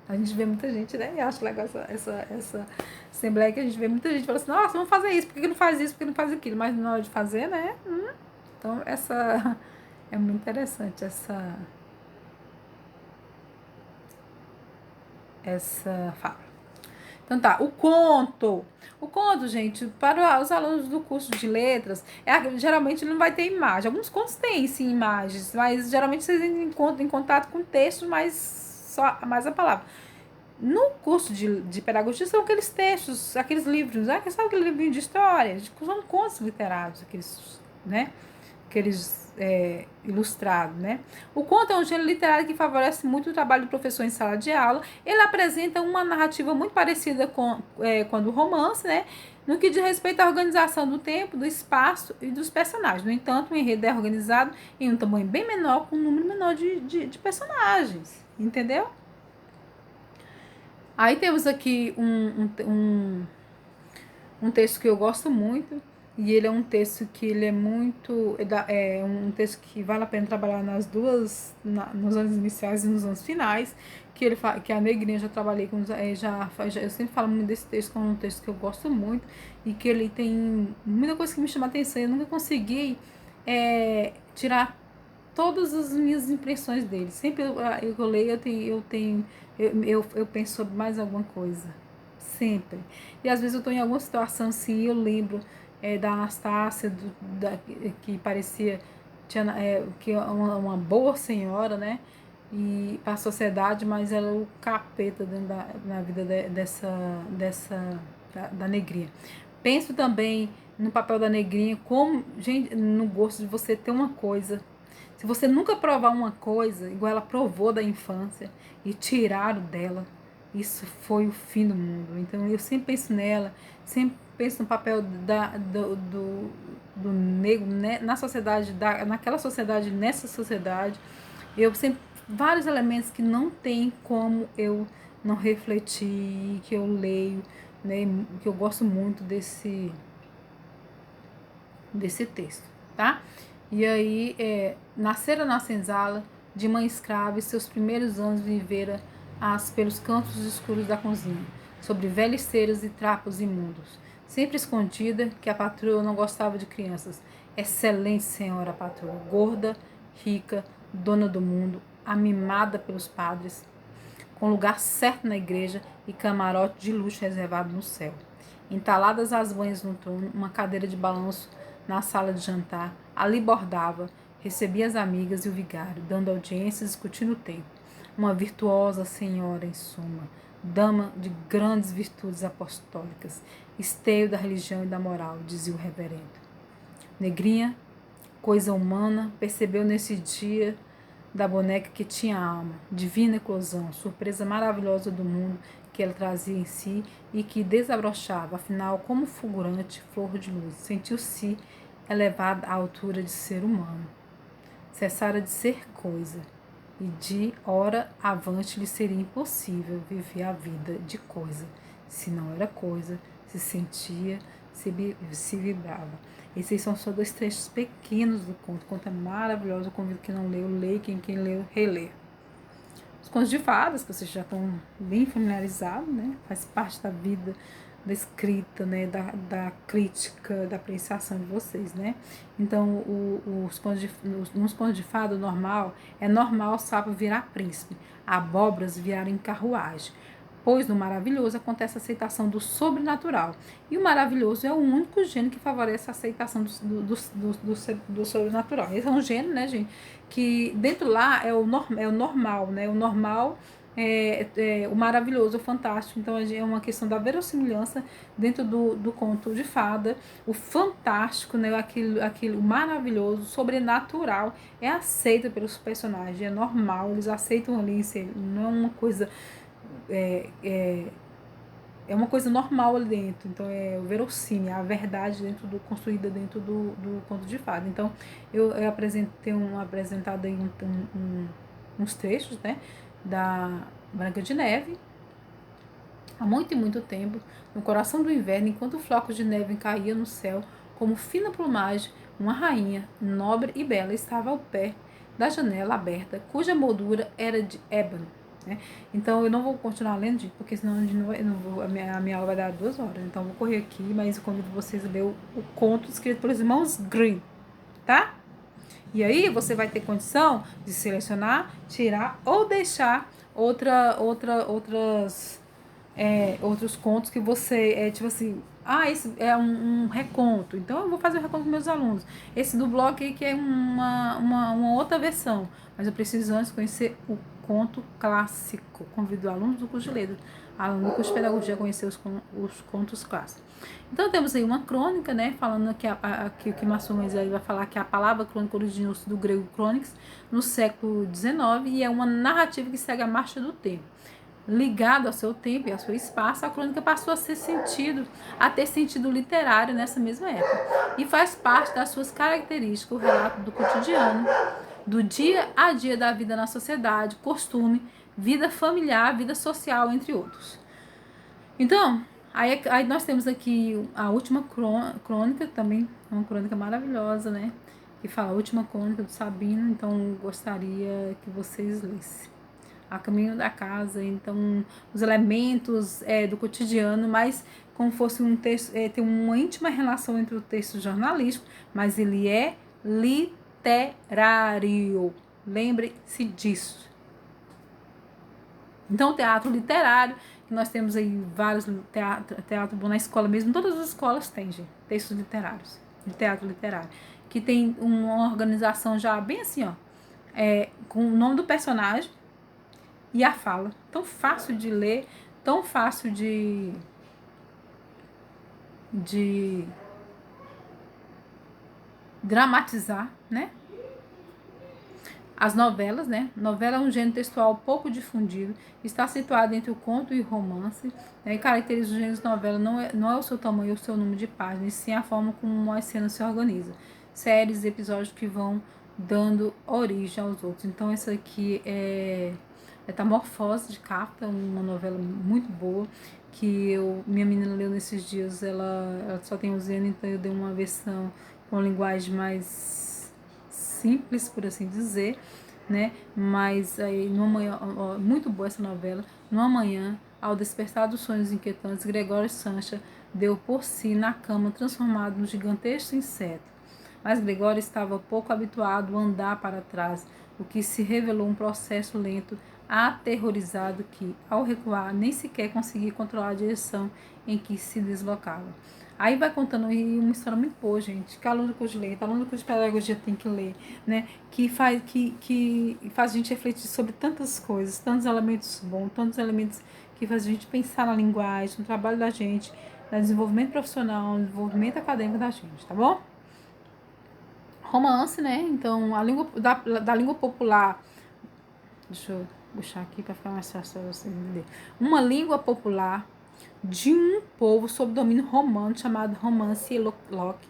A gente vê muita gente, né? Eu acho legal essa assembleia, que a gente vê muita gente falando assim: nossa, vamos fazer isso, por que não faz isso, por que não faz aquilo? Mas na hora de fazer, né? Então, essa é muito interessante, essa fala. Então tá, o conto. O conto, gente, para os alunos do curso de letras, geralmente não vai ter imagem. Alguns contos têm, sim, imagens, mas geralmente vocês encontram em contato com textos, mais a palavra. No curso de pedagogia são aqueles textos, aqueles livros, sabe aquele livrinho de história? São contos literários, aqueles ilustrados, né? O conto é um gênero literário que favorece muito o trabalho do professor em sala de aula. Ele apresenta uma narrativa muito parecida com o romance, né? No que diz respeito à organização do tempo, do espaço e dos personagens. No entanto, o enredo é organizado em um tamanho bem menor, com um número menor de personagens, entendeu? Aí temos aqui um texto que eu gosto muito, e ele é um texto que ele é muito, é um texto que vale a pena trabalhar nos anos iniciais e nos anos finais, que a Negrinha já trabalhei com, eu sempre falo muito desse texto, que é um texto que eu gosto muito, e que ele tem muita coisa que me chama a atenção. Eu nunca consegui tirar todas as minhas impressões dele. Sempre eu leio, eu penso sobre mais alguma coisa. Sempre. E às vezes eu estou em alguma situação assim, eu lembro da Anastácia, que parecia que uma boa senhora, né? E para a sociedade, mas ela é o capeta dentro na vida da Negrinha. Penso também no papel da Negrinha, como, gente, no gosto de você ter uma coisa. Se você nunca provar uma coisa, igual ela provou da infância, e tiraram dela, isso foi o fim do mundo. Então eu sempre penso nela, sempre penso no papel do negro, né, na sociedade, naquela sociedade, nessa sociedade. Eu sempre, vários elementos que não tem como eu não refletir, que eu leio, né, que eu gosto muito desse texto, tá? E aí, nascera na senzala, de mãe escrava, e seus primeiros anos vivera pelos cantos escuros da cozinha, sobre velhas ceras e trapos imundos, sempre escondida, que a patroa não gostava de crianças. Excelente senhora patroa, gorda, rica, dona do mundo, amimada pelos padres, com lugar certo na igreja e camarote de luxo reservado no céu. Entaladas as banhas no trono, uma cadeira de balanço na sala de jantar, ali bordava, recebia as amigas e o vigário, dando audiências e discutindo o tempo. Uma virtuosa senhora, em suma, dama de grandes virtudes apostólicas, esteio da religião e da moral, dizia o reverendo. Negrinha, coisa humana, percebeu nesse dia da boneca que tinha alma, divina eclosão, surpresa maravilhosa do mundo que ela trazia em si e que desabrochava, afinal, como fulgurante flor de luz. Sentiu-se elevada à altura de ser humano. Cessara de ser coisa, e de hora avante lhe seria impossível viver a vida de coisa. Se não era coisa, se sentia, se vibrava. Esses são só 2 trechos pequenos do conto. O conto é maravilhoso. Eu convido quem não leu, leia. Quem leu, relê. Os contos de fadas, que vocês já estão bem familiarizados, né? Faz parte da vida, da escrita, né? Da crítica, da apreciação de vocês, né? Então, nos contos de fada, é normal o sapo virar príncipe, abóboras virarem carruagem. Pois no maravilhoso acontece a aceitação do sobrenatural. E o maravilhoso é o único gênero que favorece a aceitação do sobrenatural. Esse é um gênero, né, gente? Que dentro lá é o normal, né? O normal o maravilhoso, o fantástico. Então é uma questão da verossimilhança dentro do conto de fada. O fantástico, né? O maravilhoso, sobrenatural é aceito pelos personagens, é normal, eles aceitam ali, não é uma coisa é uma coisa normal ali dentro. Então é o verossímil, a verdade construída dentro do conto de fada. Então eu tenho apresentado aí uns trechos, né, da Branca de Neve, há muito e muito tempo, no coração do inverno, enquanto flocos de neve caíam no céu como fina plumagem, uma rainha, nobre e bela, estava ao pé da janela aberta, cuja moldura era de ébano. Né? Então eu não vou continuar lendo, porque senão a minha aula vai dar 2 horas. Então eu vou correr aqui, mas eu convido vocês a ler o conto escrito pelos irmãos Grimm, tá? E aí você vai ter condição de selecionar, tirar ou deixar outros contos que você tipo assim, esse é um reconto, então eu vou fazer o reconto com meus alunos. Esse do blog aí que é uma outra versão, mas eu preciso antes conhecer o conto clássico. Convido alunos do curso de letras, alunos do curso de pedagogia a conhecer os contos clássicos. Então temos aí uma crônica, né, falando que o que Massumas aí vai falar que a palavra crônica originou-se do grego chronicos no século XIX e é uma narrativa que segue a marcha do tempo. Ligado ao seu tempo e ao seu espaço, a crônica passou a ter sentido literário nessa mesma época e faz parte das suas características o relato do cotidiano, do dia a dia da vida na sociedade, costume, vida familiar, vida social, entre outros. Então, aí nós temos aqui a última crônica, também uma crônica maravilhosa, né? Que fala a última crônica do Sabino, então gostaria que vocês lessem. A caminho da casa, então os elementos do cotidiano, mas como fosse um texto, tem uma íntima relação entre o texto jornalístico, mas ele é literário. Lembre-se disso. Então, o teatro literário, que nós temos aí vários teatro bom na escola mesmo, todas as escolas têm, gente, textos literários, de teatro literário, que tem uma organização já bem assim, ó, com o nome do personagem e a fala. Tão fácil de ler, tão fácil de dramatizar, né? As novelas, né? Novela é um gênero textual pouco difundido, está situado entre o conto e o romance, né? E caracteriza o gênero de novela não é o seu tamanho ou o seu número de páginas, sim a forma como as cenas se organizam. Séries, episódios que vão dando origem aos outros. Então, essa aqui é Metamorfose de Kafka, uma novela muito boa, que minha menina leu nesses dias, ela só tem 11 anos, então eu dei uma versão com linguagem mais simples, por assim dizer, né? Mas aí, numa manhã, muito boa essa novela. Numa manhã, ao despertar dos sonhos inquietantes, Gregório Sancha deu por si na cama, transformado num gigantesco inseto. Mas Gregório estava pouco habituado a andar para trás, o que se revelou um processo lento, aterrorizado que, ao recuar, nem sequer conseguia controlar a direção em que se deslocava. Aí vai contando aí uma história muito boa, gente, que aluno de curso de letra, aluno de curso de pedagogia tem que ler, né? Que faz a gente refletir sobre tantas coisas, tantos elementos bons, tantos elementos que faz a gente pensar na linguagem, no trabalho da gente, no desenvolvimento profissional, no desenvolvimento acadêmico da gente, tá bom? Romance, né? Então, a língua da língua popular. Deixa eu puxar aqui para ficar mais fácil para você entender. Uma língua popular de um povo sob domínio romano chamado Romance Eloque.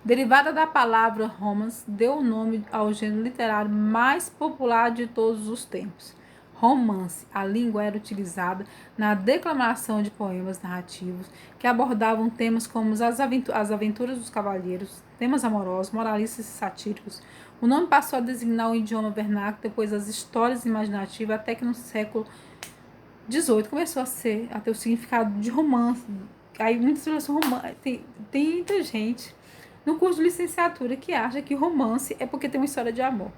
Derivada da palavra romance, deu o nome ao gênero literário mais popular de todos os tempos. Romance. A língua era utilizada na declamação de poemas narrativos que abordavam temas como as aventuras dos cavalheiros, temas amorosos, moralistas e satíricos. O nome passou a designar o idioma vernáculo depois das histórias imaginativas, até que no século XVIII começou a ter o significado de romance. Aí muitas pessoas romance. Tem muita gente no curso de licenciatura que acha que romance é porque tem uma história de amor.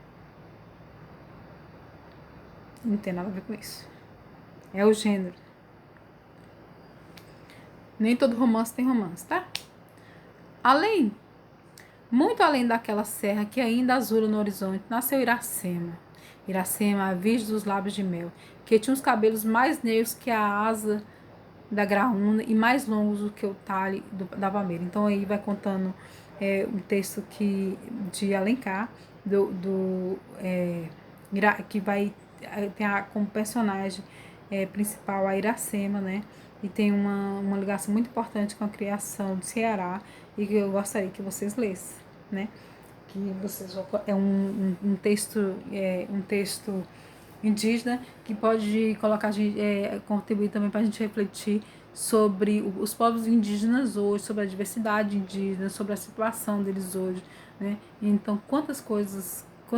Não tem nada a ver com isso. É o gênero. Nem todo romance tem romance, tá? Muito além daquela serra que ainda azula no horizonte, nasceu Iracema. Iracema, a virgem dos lábios de mel, que tinha os cabelos mais negros que a asa da graúna e mais longos do que o talhe da palmeira. Então aí vai contando um texto de Alencar, que vai ter como personagem principal a Iracema, né? E tem uma ligação muito importante com a criação do Ceará e que eu gostaria que vocês lessem, né? Que vocês um texto indígena que pode contribuir também para a gente refletir sobre os povos indígenas hoje, sobre a diversidade indígena, sobre a situação deles hoje, né? Então, quantos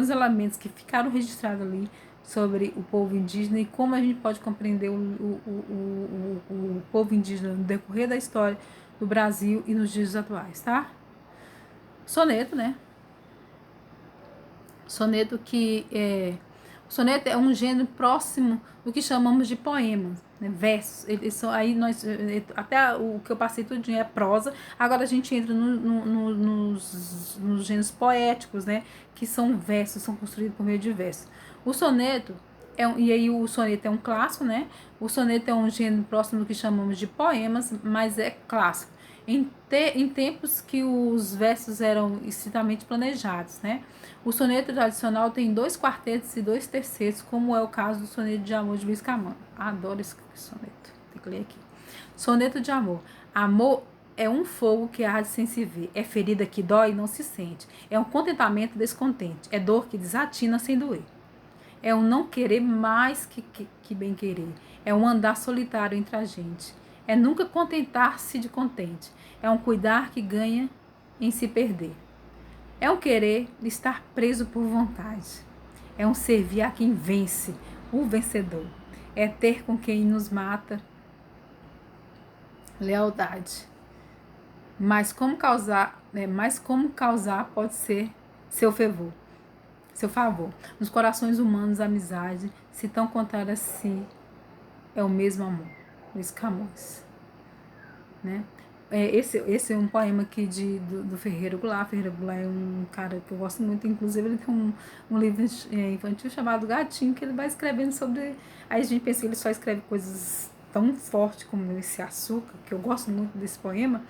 elementos que ficaram registrados ali sobre o povo indígena e como a gente pode compreender o povo indígena no decorrer da história do Brasil e nos dias atuais, tá? Soneto, né? O soneto é um gênero próximo do que chamamos de poemas, né? Versos. Eles são, aí até o que eu passei tudinho é prosa. Agora a gente entra nos gêneros poéticos, né? Que são versos, são construídos por meio de versos. O soneto e aí o soneto é um clássico, né? O soneto é um gênero próximo do que chamamos de poemas, mas é clássico. Em tempos que os versos eram estritamente planejados, né? O soneto tradicional tem 2 quartetos e 2 tercetos, como é o caso do soneto de amor de Luiz Camões. Adoro esse soneto. Tem que ler aqui. Soneto de amor. Amor é um fogo que arde sem se ver. É ferida que dói e não se sente. É um contentamento descontente. É dor que desatina sem doer. É um não querer mais que bem querer. É um andar solitário entre a gente. É nunca contentar-se de contente. É um cuidar que ganha em se perder. É um querer estar preso por vontade. É um servir a quem vence, o vencedor. É ter com quem nos mata lealdade. Mas como causar pode ser seu favor. Nos corações humanos, a amizade, se tão contrária a si, é o mesmo amor. Luiz Camões, né? Esse é um poema aqui do Ferreira Goulart. Ferreira Goulart é um cara que eu gosto muito, inclusive ele tem um livro infantil chamado Gatinho, que ele vai escrevendo sobre... Aí a gente pensa que ele só escreve coisas tão fortes como esse açúcar, que eu gosto muito desse poema,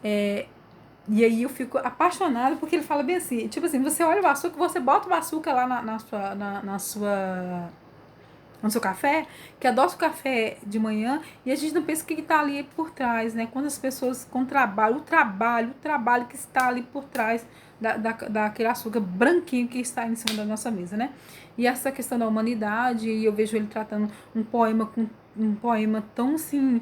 e aí eu fico apaixonada porque ele fala bem assim, tipo assim, você olha o açúcar, você bota o açúcar lá no seu café, que adoça o café de manhã e a gente não pensa o que está ali por trás, né? Quando as pessoas com o trabalho que está ali por trás daquele açúcar branquinho que está em cima da nossa mesa, né? E essa questão da humanidade, e eu vejo ele tratando um poema tão assim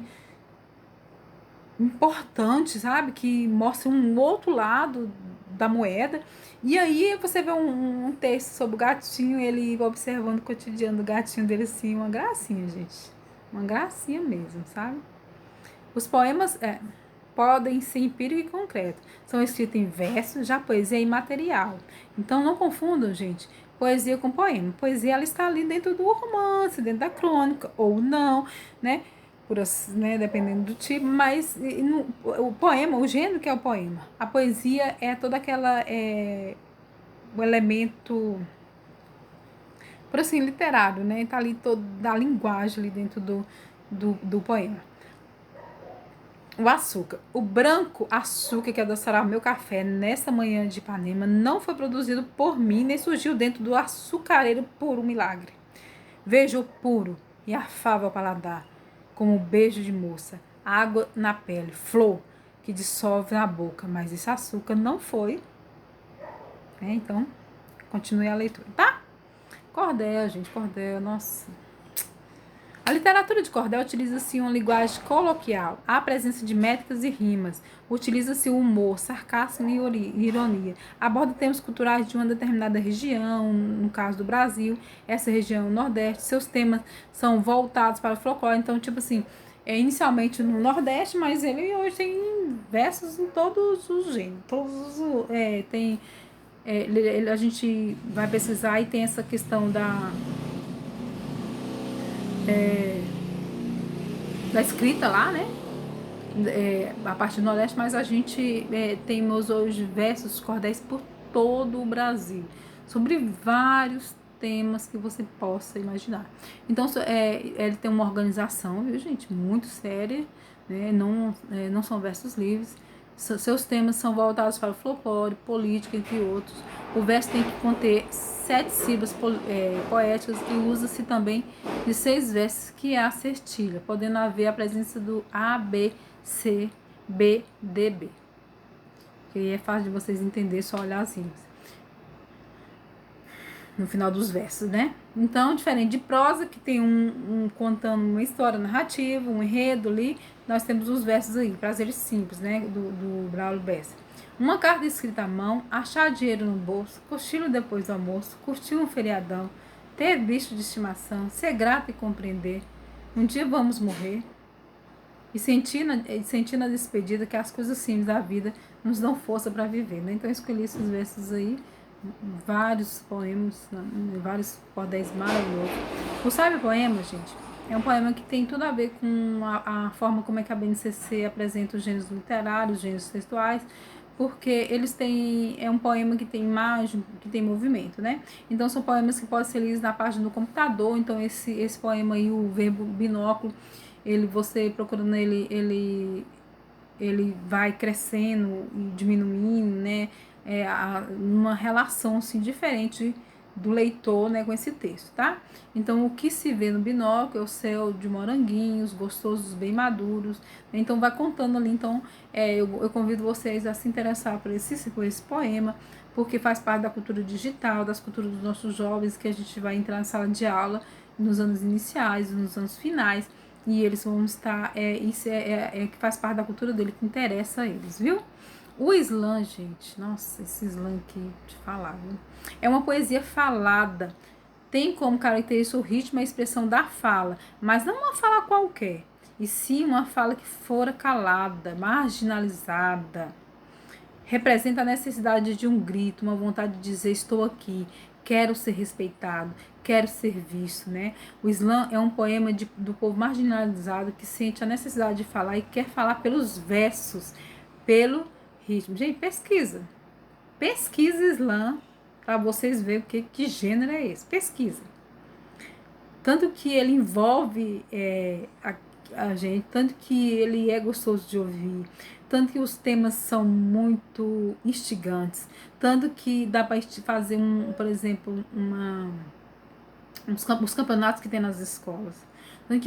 importante, sabe? Que mostra um outro lado da moeda. E aí você vê um texto sobre o gatinho, ele observando o cotidiano do gatinho dele assim, uma gracinha, gente. Uma gracinha mesmo, sabe? Os poemas podem ser empírico e concreto. São escritos em versos, já poesia é imaterial. Então não confundam, gente, poesia com poema. Poesia ela está ali dentro do romance, dentro da crônica, ou não, né? Dependendo do tipo, mas o poema, o gênero que é o poema. A poesia é toda aquela. O elemento, por assim, literário, né? Está ali toda a linguagem ali dentro do poema. O açúcar. O branco açúcar que adoçará o meu café nessa manhã de Ipanema não foi produzido por mim, nem surgiu dentro do açucareiro por um milagre. Vejo o puro e afável ao paladar, como um beijo de moça, água na pele, flor que dissolve na boca, mas esse açúcar não foi. Então, continue a leitura, tá? Cordel, gente, cordel, nossa. A literatura de cordel utiliza-se uma linguagem coloquial, há presença de métricas e rimas, utiliza-se o humor, sarcasmo e ironia, aborda temas culturais de uma determinada região, no caso do Brasil, essa região Nordeste, seus temas são voltados para o folclore, então, tipo assim, inicialmente no Nordeste, mas ele hoje tem versos em todos os gêneros, a gente vai pesquisar e tem essa questão da escrita lá, né? A parte do Nordeste, mas a gente temos hoje versos cordéis por todo o Brasil, sobre vários temas que você possa imaginar. Então, ele tem uma organização, viu, gente, muito séria, né? Não são versos livres. Seus temas são voltados para o folclore, política, entre outros. O verso tem que conter 7 sílabas poéticas e usa-se também de 6 versos, que é a cestilha, podendo haver a presença do A, B, C, B, D, B. Que é fácil de vocês entenderem, só olhar as rimas no final dos versos, né? Então, diferente de prosa, que tem contando uma história narrativa, um enredo ali, nós temos os versos aí, prazeres simples, né? Do Braulio Bessa. Uma carta escrita à mão, achar dinheiro no bolso, cochilo depois do almoço, curtir um feriadão, ter bicho de estimação, ser grato e compreender. Um dia vamos morrer. E sentir na despedida que as coisas simples da vida nos dão força para viver, né? Então eu escolhi esses versos aí, vários poemas, vários cordéis maravilhosos. O Sabe Poema, gente, é um poema que tem tudo a ver com a forma como é que a BNCC apresenta os gêneros literários, os gêneros textuais, porque eles têm, é um poema que tem imagem, que tem movimento, né? Então são poemas que podem ser lidos na página do computador. Então esse poema aí, o verbo binóculo, você procurando ele vai crescendo e diminuindo, né? Uma relação assim diferente do leitor, né, com esse texto, tá? Então, o que se vê no binóculo é o céu de moranguinhos, gostosos, bem maduros. Então, vai contando ali. Então, eu convido vocês a se interessar por esse poema, porque faz parte da cultura digital, das culturas dos nossos jovens, que a gente vai entrar na sala de aula nos anos iniciais, nos anos finais, e eles vão estar, isso que faz parte da cultura dele, que interessa a eles, viu? O slam, gente, nossa, esse slam aqui, te falar, viu? É uma poesia falada, tem como característica o ritmo e a expressão da fala, mas não uma fala qualquer, e sim uma fala que fora calada, marginalizada. Representa a necessidade de um grito, uma vontade de dizer estou aqui, quero ser respeitado, quero ser visto, né? O slam é um poema do povo marginalizado que sente a necessidade de falar e quer falar pelos versos, pelo ritmo. Gente, pesquisa slam para vocês verem que gênero é esse. Pesquisa. Tanto que ele envolve a gente, tanto que ele é gostoso de ouvir, tanto que os temas são muito instigantes, tanto que dá para fazer por exemplo, os campeonatos que tem nas escolas, tanto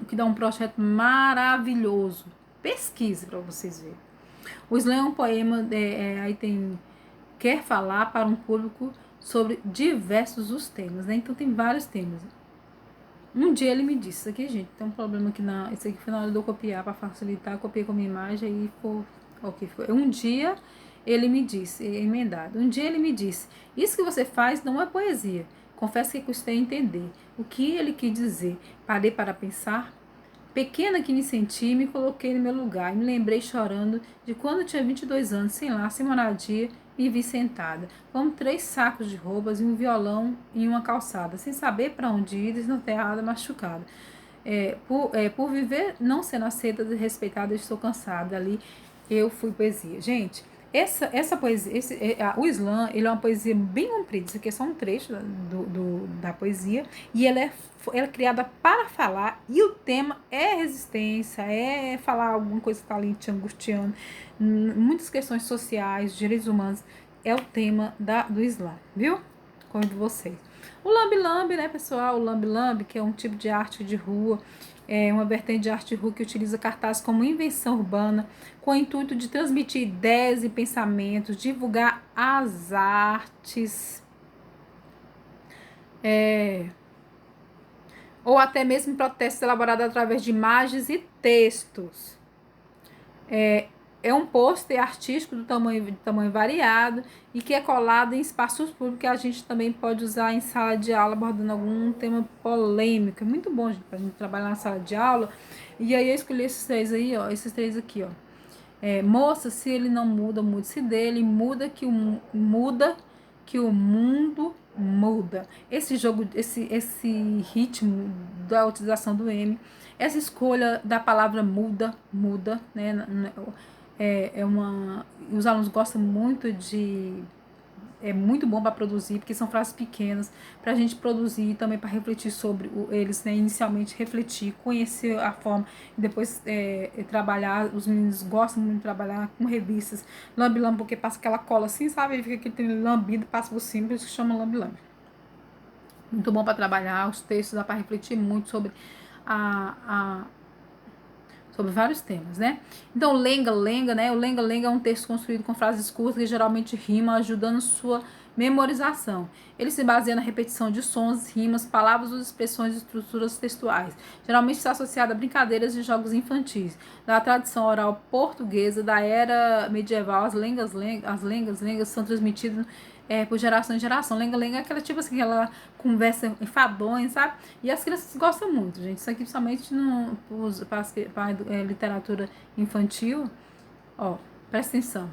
que dá um projeto maravilhoso. Pesquise para vocês verem. O slam é um poema, aí tem quer falar para um público sobre diversos os temas, né? Então tem vários temas. Um dia ele me disse, isso aqui, gente, tem um problema aqui isso aqui foi na hora de eu copiar para facilitar, eu copiei com a minha imagem e foi o que foi. Um dia ele me disse, emendado, um dia ele me disse, isso que você faz não é poesia. Confesso que custei a entender o que ele quis dizer. Parei para pensar. Pequena que me senti, me coloquei no meu lugar e me lembrei chorando de quando eu tinha 22 anos, sem lar, sem moradia, me vi sentada, com 3 sacos de roupas e um violão em uma calçada, sem saber para onde ir, desnorteada, machucada. Por viver não sendo aceita e respeitada, eu estou cansada. Ali eu fui poesia. Gente, essa poesia, o slam, ele é uma poesia bem comprida. Isso aqui é só um trecho da poesia. E ela é criada para falar. E o tema é resistência, é falar alguma coisa que está ali te angustiando. Muitas questões sociais, direitos humanos, é o tema do slam, viu? Convido vocês. O lambe-lambe, né, pessoal? O lambe-lambe, que é um tipo de arte de rua, é uma vertente de arte de rua que utiliza cartaz como invenção urbana, com o intuito de transmitir ideias e pensamentos, divulgar as artes, ou até mesmo protestos elaborados através de imagens e textos. É um pôster artístico de tamanho variado e que é colado em espaços públicos que a gente também pode usar em sala de aula abordando algum tema polêmico. É muito bom, gente, pra gente trabalhar na sala de aula. E aí eu escolhi esses três aí, ó, esses três aqui, ó. Moça, se ele não muda, mude-se dele, muda que o mundo muda. Esse jogo, esse ritmo da utilização do M, essa escolha da palavra muda, né? Os alunos gostam muito é muito bom para produzir, porque são frases pequenas, para a gente produzir e também para refletir sobre eles, né? Inicialmente refletir, conhecer a forma, e depois trabalhar. Os meninos gostam muito de trabalhar com revistas, lambe-lambe, porque passa aquela cola assim, sabe? Fica aquele lambido, passa por cima, por isso que chama lambe-lambe. Muito bom para trabalhar, os textos dá para refletir muito sobre sobre vários temas, né? Então, lenga-lenga, né? O lenga-lenga é um texto construído com frases curtas que geralmente rimam, ajudando sua memorização. Ele se baseia na repetição de sons, rimas, palavras ou expressões e estruturas textuais. Geralmente está associado a brincadeiras e jogos infantis. Da tradição oral portuguesa da era medieval, as lengas são transmitidas por geração em geração. Lenga-lenga é aquela tipo assim, aquela conversa enfadonha, sabe? E as crianças gostam muito, gente. Isso aqui principalmente para literatura infantil. Ó, presta atenção.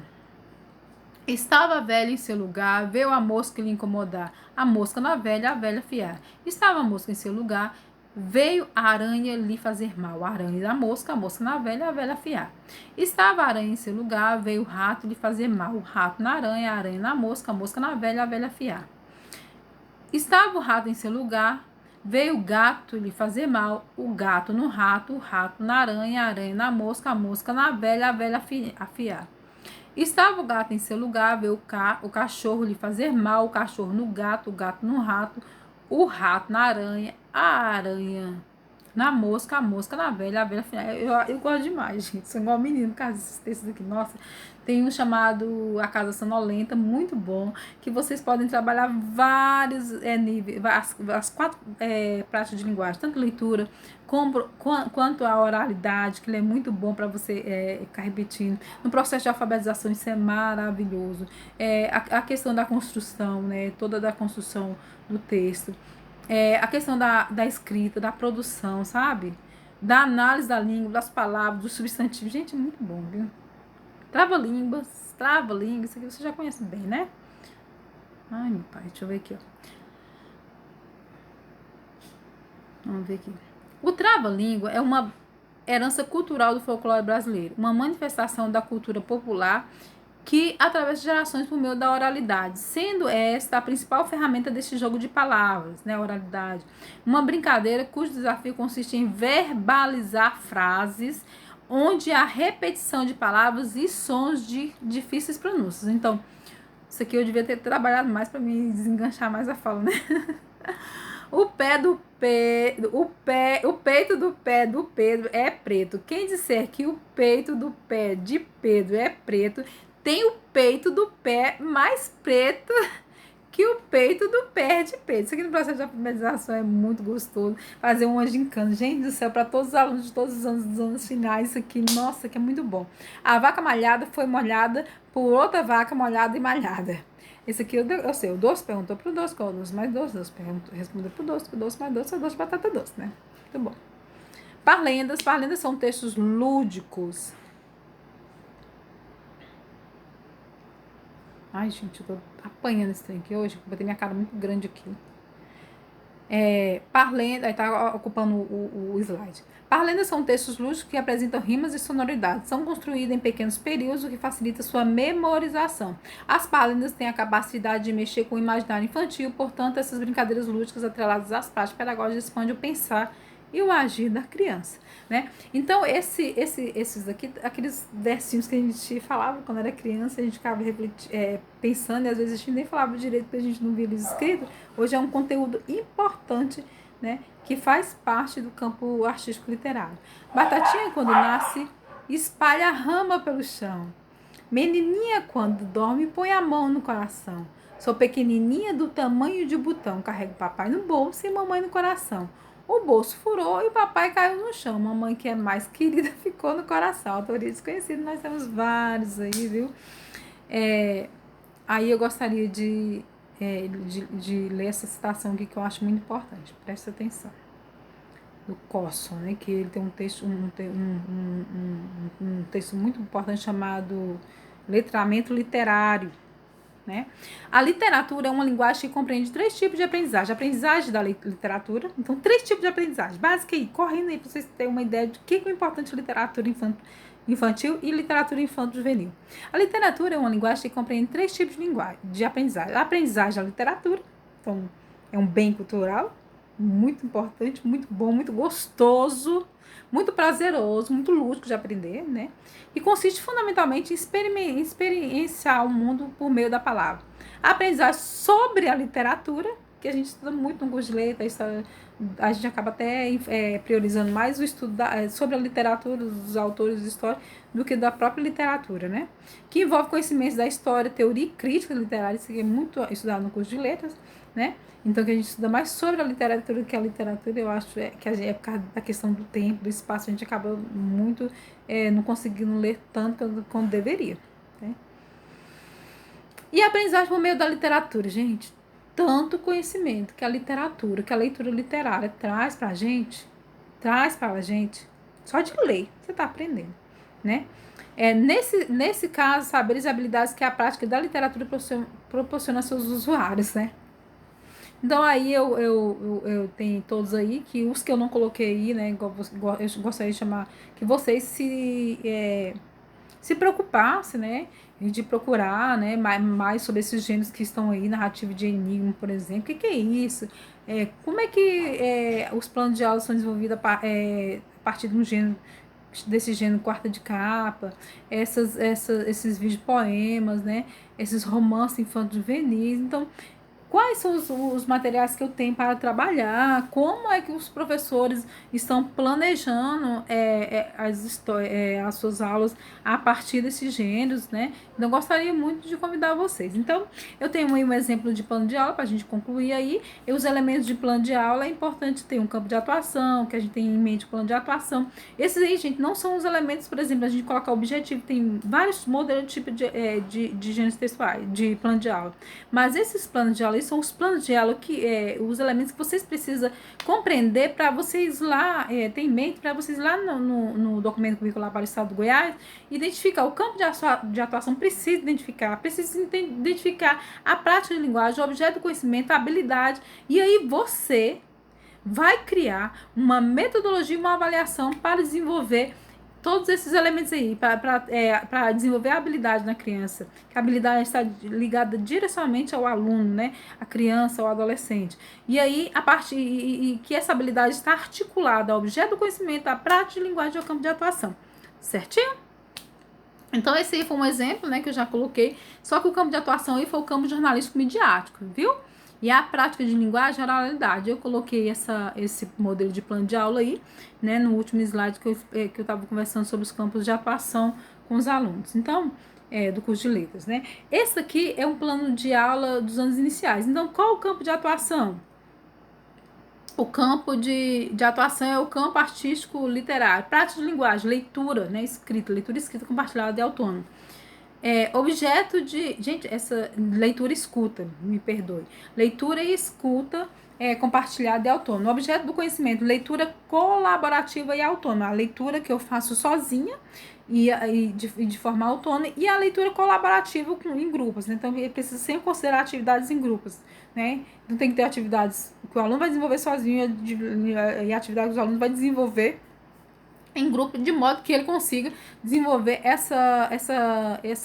Estava a velha em seu lugar, veio a mosca lhe incomodar. A mosca na velha, a velha fiar. Estava a mosca em seu lugar, veio a aranha lhe fazer mal. A aranha na mosca, a mosca na velha, a velha fiar. Estava a aranha em seu lugar, veio o rato lhe fazer mal. O rato na aranha, a aranha na mosca, a mosca na velha, a velha fiar. Estava o rato em seu lugar, veio o gato lhe fazer mal. O gato no rato, o rato na aranha, a aranha na mosca, a mosca na velha, a velha afiar. Estava o gato em seu lugar, veio o cachorro lhe fazer mal, o cachorro no gato, o gato no rato, o rato na aranha, a aranha na mosca, a mosca na velha, a velha final. Eu gosto demais, gente. Sou igual menino, por causa desses textos aqui. Nossa, tem um chamado A Casa Sonolenta, muito bom, que vocês podem trabalhar vários níveis, as 4 práticas de linguagem, tanto leitura quanto a oralidade, que ele é muito bom para você ficar repetindo. No processo de alfabetização, isso é maravilhoso. A questão da construção, né? Toda da construção do texto. A questão da escrita, da produção, sabe? Da análise da língua, das palavras, dos substantivos. Gente, é muito bom, viu? Trava-línguas, isso aqui você já conhece bem, né? Ai, meu pai, deixa eu ver aqui, ó. Vamos ver aqui. O trava-língua é uma herança cultural do folclore brasileiro, uma manifestação da cultura popular que atravessa gerações por meio da oralidade, sendo esta a principal ferramenta deste jogo de palavras, né, a oralidade. Uma brincadeira cujo desafio consiste em verbalizar frases onde há repetição de palavras e sons de difíceis pronúncias. Então, isso aqui eu devia ter trabalhado mais para me desenganchar mais a fala, né? O peito do pé do Pedro é preto. Quem disser que o peito do pé de Pedro é preto tem o peito do pé mais preto que o peito do pé de peito. Isso aqui no processo de alfabetização é muito gostoso. Fazer uma gincana. Gente do céu, para todos os alunos de todos os anos, dos anos finais, isso aqui, nossa, que é muito bom. A vaca malhada foi molhada por outra vaca molhada e malhada. Esse aqui eu sei, o doce perguntou pro doce, qual é o doce mais doce? O doce respondeu pro doce, que o doce mais doce é o doce de batata doce, né? Muito bom. Parlendas são textos lúdicos. Ai, gente, eu tô apanhando esse trem aqui hoje, botei minha cara muito grande aqui. Parlendas, aí tá ocupando o slide. Parlendas são textos lúdicos que apresentam rimas e sonoridades. São construídos em pequenos períodos, o que facilita sua memorização. As parlendas têm a capacidade de mexer com o imaginário infantil, portanto, essas brincadeiras lúdicas atreladas às práticas pedagógicas expandem o pensar e o agir da criança, né? Então, esses aqui, aqueles versinhos que a gente falava quando era criança, a gente ficava pensando, e às vezes a gente nem falava direito porque a gente não via eles escritos. Hoje é um conteúdo importante, né? Que faz parte do campo artístico literário. Batatinha, quando nasce, espalha a rama pelo chão. Menininha, quando dorme, põe a mão no coração. Sou pequenininha do tamanho de botão, carrego papai no bolso e mamãe no coração. O bolso furou e o papai caiu no chão. Mamãe, que é mais querida, ficou no coração. Autoria desconhecida, nós temos vários aí, viu? Aí eu gostaria de ler essa citação aqui que eu acho muito importante. Presta atenção. Do Corson, né? Que ele tem um texto, um texto muito importante chamado Letramento Literário. Né? A literatura é uma linguagem que compreende 3 tipos de aprendizagem. Aprendizagem da literatura. Então, 3 tipos de aprendizagem. Básica aí, correndo aí para vocês terem uma ideia de que é importante literatura infantil e literatura infanto-juvenil. A literatura é uma linguagem que compreende 3 tipos de aprendizagem. A aprendizagem da literatura, então, é um bem cultural, muito importante, muito bom, muito gostoso, muito prazeroso, muito lúdico de aprender, né? E consiste fundamentalmente em experienciar o mundo por meio da palavra. A aprendizagem sobre a literatura, que a gente estuda muito no curso de letras, a gente acaba até priorizando mais o estudo sobre a literatura, dos autores de história, do que da própria literatura, né? Que envolve conhecimentos da história, teoria e crítica literária, isso aqui é muito estudado no curso de letras, né? Então, que a gente estuda mais sobre a literatura do que a literatura, eu acho que por causa da questão do tempo, do espaço, a gente acaba muito não conseguindo ler tanto quanto deveria. Né? E a aprendizagem por meio da literatura, gente, tanto conhecimento que a literatura, que a leitura literária traz pra gente, só de ler, você tá aprendendo, né? Nesse caso, saberes e habilidades que a prática da literatura proporciona aos seus usuários, né? Então, aí eu tenho todos aí, que os que eu não coloquei aí, né, eu gostaria de chamar, que vocês se preocupassem, né, de procurar, né, mais sobre esses gêneros que estão aí, narrativa de enigma, por exemplo. O que é isso? Como é que os planos de aula são desenvolvidos a partir de um gênero, desse gênero quarta de capa, esses vídeos poemas, né, esses romances infanto-juvenis. Então, quais são os materiais que eu tenho para trabalhar, como é que os professores estão planejando as suas aulas a partir desses gêneros, né? Então, gostaria muito de convidar vocês. Então, eu tenho aí um exemplo de plano de aula para a gente concluir aí. E os elementos de plano de aula é importante ter um campo de atuação, que a gente tem em mente o plano de atuação. Esses aí, gente, não são os elementos, por exemplo, a gente coloca objetivo, tem vários modelos de tipo de gêneros textuais, de plano de aula. Mas esses planos de aula são os planos de aula os elementos que vocês precisam compreender para vocês lá, ter em mente, para vocês lá no documento curricular para o Estado do Goiás, identificar o campo de atuação, precisa identificar a prática de linguagem, o objeto do conhecimento, a habilidade, e aí você vai criar uma metodologia, uma avaliação para desenvolver todos esses elementos aí, para desenvolver a habilidade na criança, que a habilidade está ligada diretamente ao aluno, né? A criança, ao adolescente. E aí, e que essa habilidade está articulada ao objeto do conhecimento, à prática de linguagem e ao campo de atuação. Certinho? Então, esse aí foi um exemplo, né, que eu já coloquei, só que o campo de atuação aí foi o campo jornalístico midiático, viu? E a prática de linguagem e oralidade. Eu coloquei esse modelo de plano de aula aí, né, no último slide que eu estava conversando sobre os campos de atuação com os alunos. Então, do curso de letras, né? Esse aqui é um plano de aula dos anos iniciais. Então, qual o campo de atuação? O campo de atuação é o campo artístico literário, prática de linguagem, leitura, né? Leitura escrita compartilhada e autônoma. Objeto de. Gente, essa leitura escuta, me perdoe. Leitura e escuta compartilhada e autônoma. Objeto do conhecimento, leitura colaborativa e autônoma. A leitura que eu faço sozinha e de forma autônoma, e a leitura colaborativa em grupos. Né? Então, precisa sempre considerar atividades em grupos. Né? Não tem que ter atividades que o aluno vai desenvolver sozinho e atividades que o aluno vai desenvolver em grupo, de modo que ele consiga desenvolver essa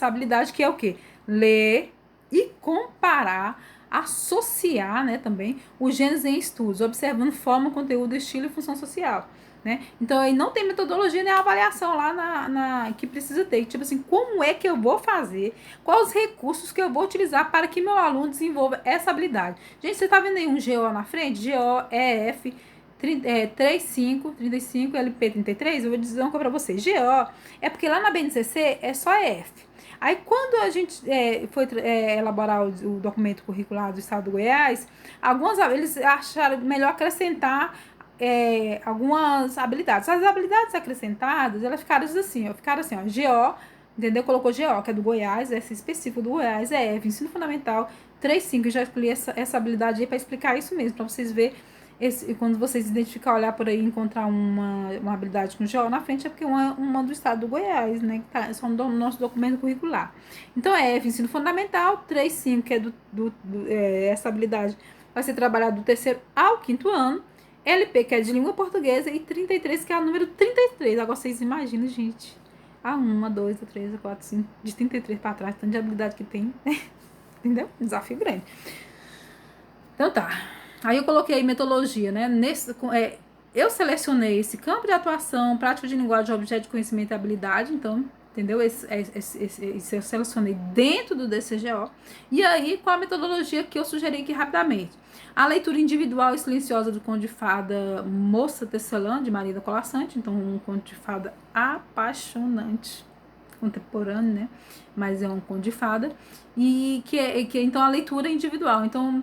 habilidade, que é o quê? Ler e comparar, associar, né, também os gêneros em estudos, observando forma, conteúdo, estilo e função social. Né? Então, aí não tem metodologia nem avaliação lá que precisa ter. Tipo assim, como é que eu vou fazer? Quais os recursos que eu vou utilizar para que meu aluno desenvolva essa habilidade? Gente, você está vendo aí um GO na frente? GO, EF, 35, LP 33, eu vou dizer uma coisa para vocês. GO é porque lá na BNCC é só EF. Aí, quando a gente foi elaborar o documento curricular do Estado do Goiás, eles acharam melhor acrescentar algumas habilidades. As habilidades acrescentadas, elas ficaram assim, ó, GO, entendeu? Colocou GO, que é do Goiás, esse específico do Goiás, EF, Ensino Fundamental 35, eu já escolhi essa habilidade aí para explicar isso mesmo, para vocês verem. Quando vocês identificar, olhar por aí e encontrar uma habilidade com GO na frente, é porque uma do estado do Goiás, né? Que tá só no nosso documento curricular. Então, ensino fundamental, 3,5, que é essa habilidade vai ser trabalhada do terceiro ao quinto ano. LP, que é de língua portuguesa, e 33, que é o número 33. Agora vocês imaginam, gente. A 1, a 2, a 3, a 4, 5, de 33 para trás, tanto de habilidade que tem. Entendeu? Desafio grande. Então tá. Aí eu coloquei aí metodologia, né? Eu selecionei esse campo de atuação, prática de linguagem, objeto de conhecimento e habilidade, então, entendeu? Esse eu selecionei dentro do DCGO. E aí, qual a metodologia que eu sugeri aqui rapidamente? A leitura individual e silenciosa do conto de fada Moça Tecelã, de Maria da Colassante, então um conto de fada apaixonante, contemporâneo, né? Mas é um conto de fada. E então a leitura individual. Então,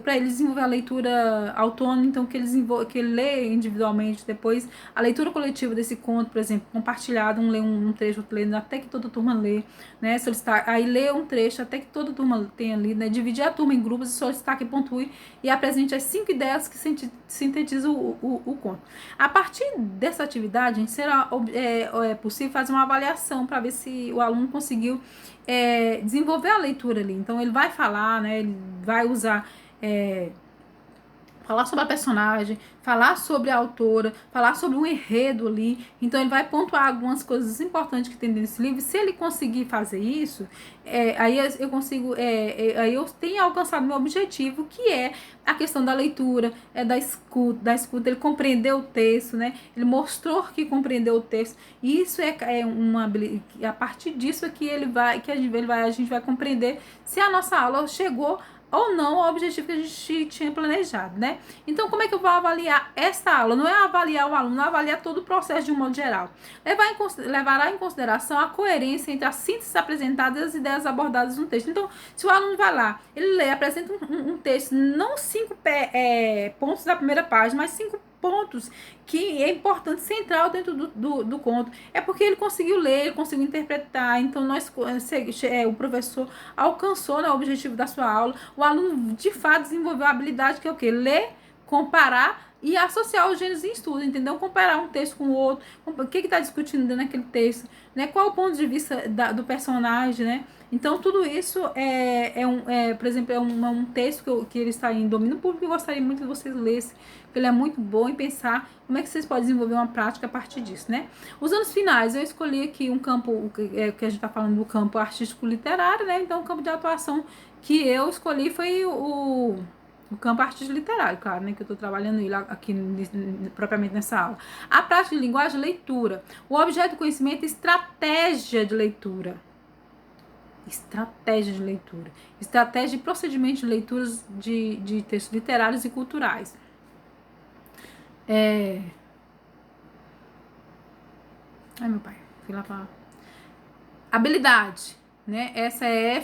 para ele desenvolver a leitura autônoma, então que ele lê individualmente, depois a leitura coletiva desse conto, por exemplo, compartilhado, um lê um trecho, outro lê, até que toda a turma lê, né? Solicitar, aí lê um trecho até que toda a turma tenha lido, né? Dividir a turma em grupos e solicitar que pontue e apresente as 5 ideias que sintetizam o conto. A partir dessa atividade, gente, será possível fazer uma avaliação para ver se o aluno conseguiu desenvolver a leitura ali. Então, ele vai falar, né? Ele vai usar falar sobre a personagem, falar sobre a autora, falar sobre um enredo ali. Então, ele vai pontuar algumas coisas importantes que tem nesse livro. Se ele conseguir fazer isso, aí eu consigo, aí eu tenho alcançado meu objetivo, que é a questão da leitura, da escuta, ele compreendeu o texto, né? Ele mostrou que compreendeu o texto. E isso a partir disso é que a gente vai compreender se a nossa aula chegou ou não ao objetivo que a gente tinha planejado, né? Então, como é que eu vou avaliar esta aula? Não é avaliar o aluno, não é avaliar todo o processo de um modo geral. Levará em consideração a coerência entre as sínteses apresentadas e as ideias abordadas no texto. Então, se o aluno vai lá, ele lê, apresenta um texto, não 5 pontos da primeira página, mas 5 pontos que é importante, central dentro do conto. É porque ele conseguiu ler, ele conseguiu interpretar. Então, o professor alcançou, né, o objetivo da sua aula. O aluno, de fato, desenvolveu a habilidade que é o quê? Ler, comparar e associar os gêneros em estudo, entendeu? Comparar um texto com o outro, o que está discutindo dentro daquele texto, né? Qual o ponto de vista do personagem, né? Então, tudo isso por exemplo, um texto que ele está em domínio público, eu gostaria muito que vocês lessem, porque ele é muito bom em pensar como é que vocês podem desenvolver uma prática a partir disso, né? Os anos finais, eu escolhi aqui um campo, que a gente está falando do campo artístico-literário, né? Então, o campo de atuação que eu escolhi foi o campo artístico literário, claro, né, que eu estou trabalhando aqui propriamente nessa aula. A prática de linguagem, leitura. O objeto do conhecimento, estratégia de leitura. Estratégia de leitura. Estratégia de procedimento de leituras de textos literários e culturais. Ai, meu pai, fui lá pra... Habilidade, né? Essa é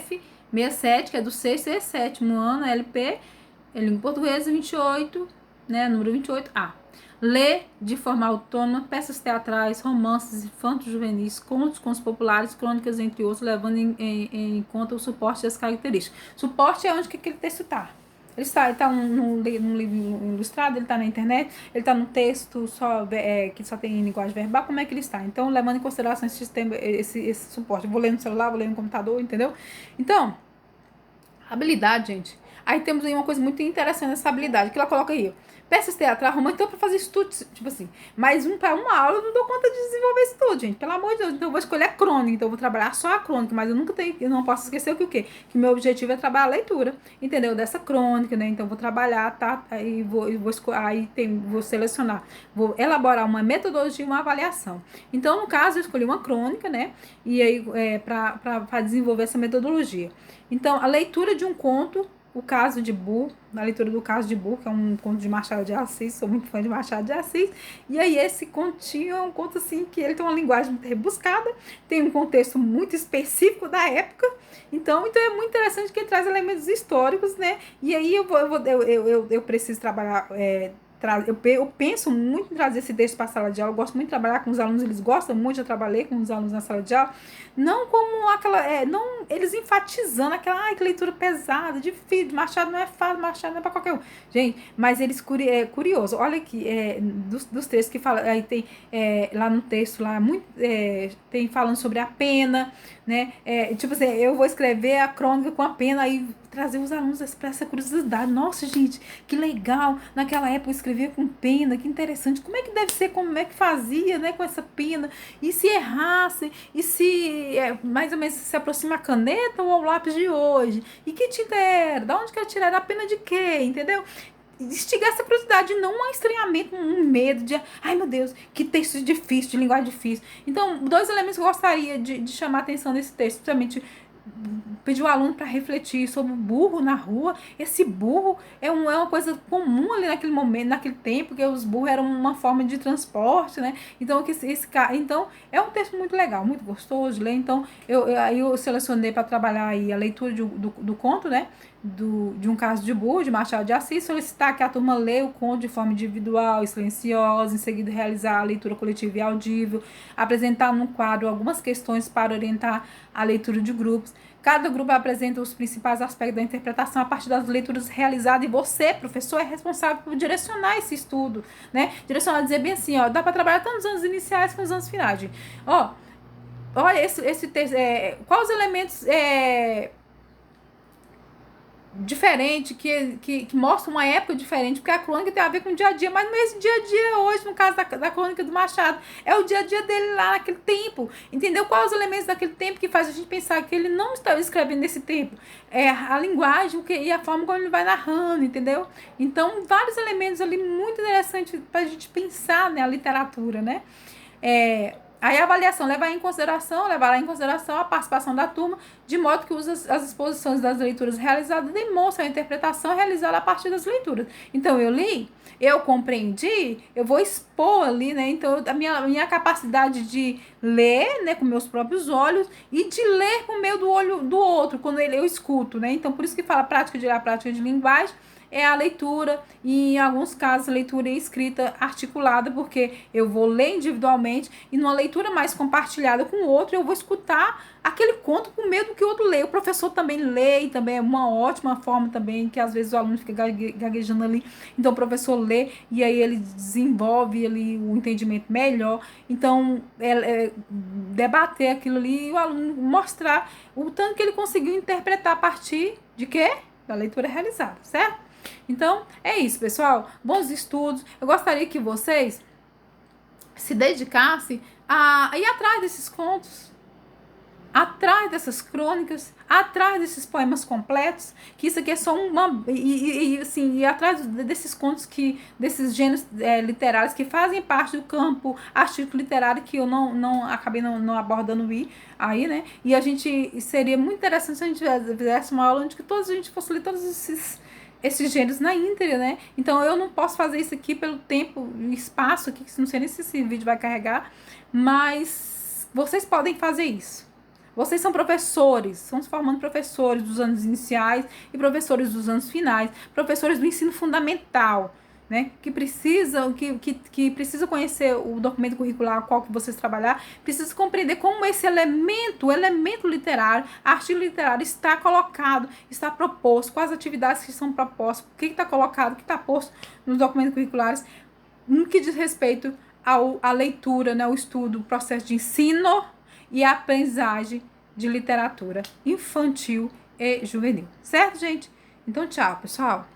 F67, que é do sexto e sétimo ano, LP, é língua portuguesa, 28, né? Número 28A. Lê de forma autônoma peças teatrais, romances infantos juvenis, contos populares, crônicas, entre outros, levando em conta o suporte das características. Suporte é onde que aquele texto está. Ele está num livro ilustrado, ele está na internet, ele está num texto que só tem linguagem verbal, como é que ele está? Então, levando em consideração esse suporte. Eu vou ler no celular, vou ler no computador, entendeu? Então, habilidade, gente. Aí temos aí uma coisa muito interessante nessa habilidade, que ela coloca aí, peças teatrais, românticas, então para fazer estudo, tipo assim, mas para uma aula eu não dou conta de desenvolver isso tudo, gente, pelo amor de Deus. Então eu vou escolher a crônica, então eu vou trabalhar só a crônica, mas eu não posso esquecer o quê? Que meu objetivo é trabalhar a leitura, entendeu? Dessa crônica, né? Então eu vou trabalhar, tá? Aí vou selecionar, vou elaborar uma metodologia, uma avaliação. Então, no caso, eu escolhi uma crônica, né? E aí, para desenvolver essa metodologia. Então, a leitura de um conto, o caso de Burro, na leitura do caso de Burro, que é um conto de Machado de Assis, sou muito fã de Machado de Assis, e aí esse continho é um conto assim, que ele tem uma linguagem muito rebuscada, tem um contexto muito específico da época, então é muito interessante que ele traz elementos históricos, né, e aí eu preciso trabalhar, eu penso muito em trazer esse texto para a sala de aula, eu gosto muito de trabalhar com os alunos, eles gostam muito, eu trabalhei com os alunos na sala de aula, não como aquela, não eles enfatizando aquela, que leitura pesada, difícil, Machado não é fácil, Machado não é para qualquer um. Gente, mas eles, curioso, olha aqui, dos textos que fala, aí tem lá no texto, lá, muito, tem falando sobre a pena, né, tipo assim, eu vou escrever a crônica com a pena, aí trazer os alunos para essa curiosidade. Nossa, gente, que legal, naquela época eu escrevia com pena, que interessante, como é que deve ser, como é que fazia, né, com essa pena, e se errasse, e se mais ou menos se aproxima a caneta ou o lápis de hoje, e que tinta era, da onde que eu tirar, da pena de quê, entendeu? Instigar essa curiosidade, não um estranhamento, um medo de, ai meu Deus, que texto difícil, de linguagem difícil. Então, dois elementos que eu gostaria de chamar a atenção nesse texto, principalmente pedir o aluno para refletir sobre o burro na rua. Esse burro é uma coisa comum ali naquele momento, naquele tempo, que os burros eram uma forma de transporte, né? Então, então é um texto muito legal, muito gostoso de ler. Então, aí eu selecionei para trabalhar aí a leitura do conto, né? De um caso de burro, de Machado de Assis, solicitar que a turma leia o conto de forma individual e silenciosa, em seguida realizar a leitura coletiva e audível, apresentar no quadro algumas questões para orientar a leitura de grupos. Cada grupo apresenta os principais aspectos da interpretação a partir das leituras realizadas, e você, professor, é responsável por direcionar esse estudo, né? Direcionar, dizer bem assim, ó, dá para trabalhar tanto nos anos iniciais como nos anos finais, gente. Ó, olha esse texto, quais os elementos diferente, que mostra uma época diferente, porque a crônica tem a ver com o dia a dia, mas não é esse dia a dia hoje, no caso da crônica do Machado, é o dia a dia dele lá naquele tempo, entendeu? Quais os elementos daquele tempo que faz a gente pensar que ele não está escrevendo nesse tempo? A linguagem e a forma como ele vai narrando, entendeu? Então, vários elementos ali muito interessantes para a gente pensar, né, a literatura, né? Aí a avaliação levará em consideração a participação da turma, de modo que as exposições das leituras realizadas demonstram a interpretação realizada a partir das leituras. Então, eu li, eu compreendi, eu vou expor ali, né? Então, a minha capacidade de ler, né, com meus próprios olhos, e de ler por meio do olho do outro, quando eu escuto, né? Então, por isso que fala prática de linguagem, é a leitura, e em alguns casos leitura e escrita articulada, porque eu vou ler individualmente, e numa leitura mais compartilhada com o outro, eu vou escutar aquele conto com medo que o outro lê. O professor também lê, e também é uma ótima forma também, que às vezes o aluno fica gaguejando ali, então o professor lê, e aí ele desenvolve ali o entendimento melhor. Então, debater aquilo ali, e o aluno mostrar o tanto que ele conseguiu interpretar a partir de quê? Da leitura realizada, certo? Então, é isso, pessoal. Bons estudos. Eu gostaria que vocês se dedicassem a ir atrás desses contos, atrás dessas crônicas, atrás desses poemas completos, que isso aqui é só uma... assim, ir atrás desses contos, desses gêneros literários que fazem parte do campo artístico literário, que eu acabei não abordando aí, né? E a gente... seria muito interessante se a gente fizesse uma aula onde que a gente fosse ler todos esses gêneros na íntegra, né? Então eu não posso fazer isso aqui pelo tempo e espaço aqui, que não sei nem se esse vídeo vai carregar, mas vocês podem fazer isso. Vocês são professores, estão se formando professores dos anos iniciais e professores dos anos finais, professores do ensino fundamental, né? Que precisam conhecer o documento curricular qual que vocês trabalhar, precisam compreender como esse elemento, o elemento literário, artigo literário está colocado, está proposto, quais atividades que são propostas, o que está colocado, o que está posto nos documentos curriculares, no que diz respeito à leitura, né, o estudo, o processo de ensino e a aprendizagem de literatura infantil e juvenil. Certo, gente? Então, tchau, pessoal.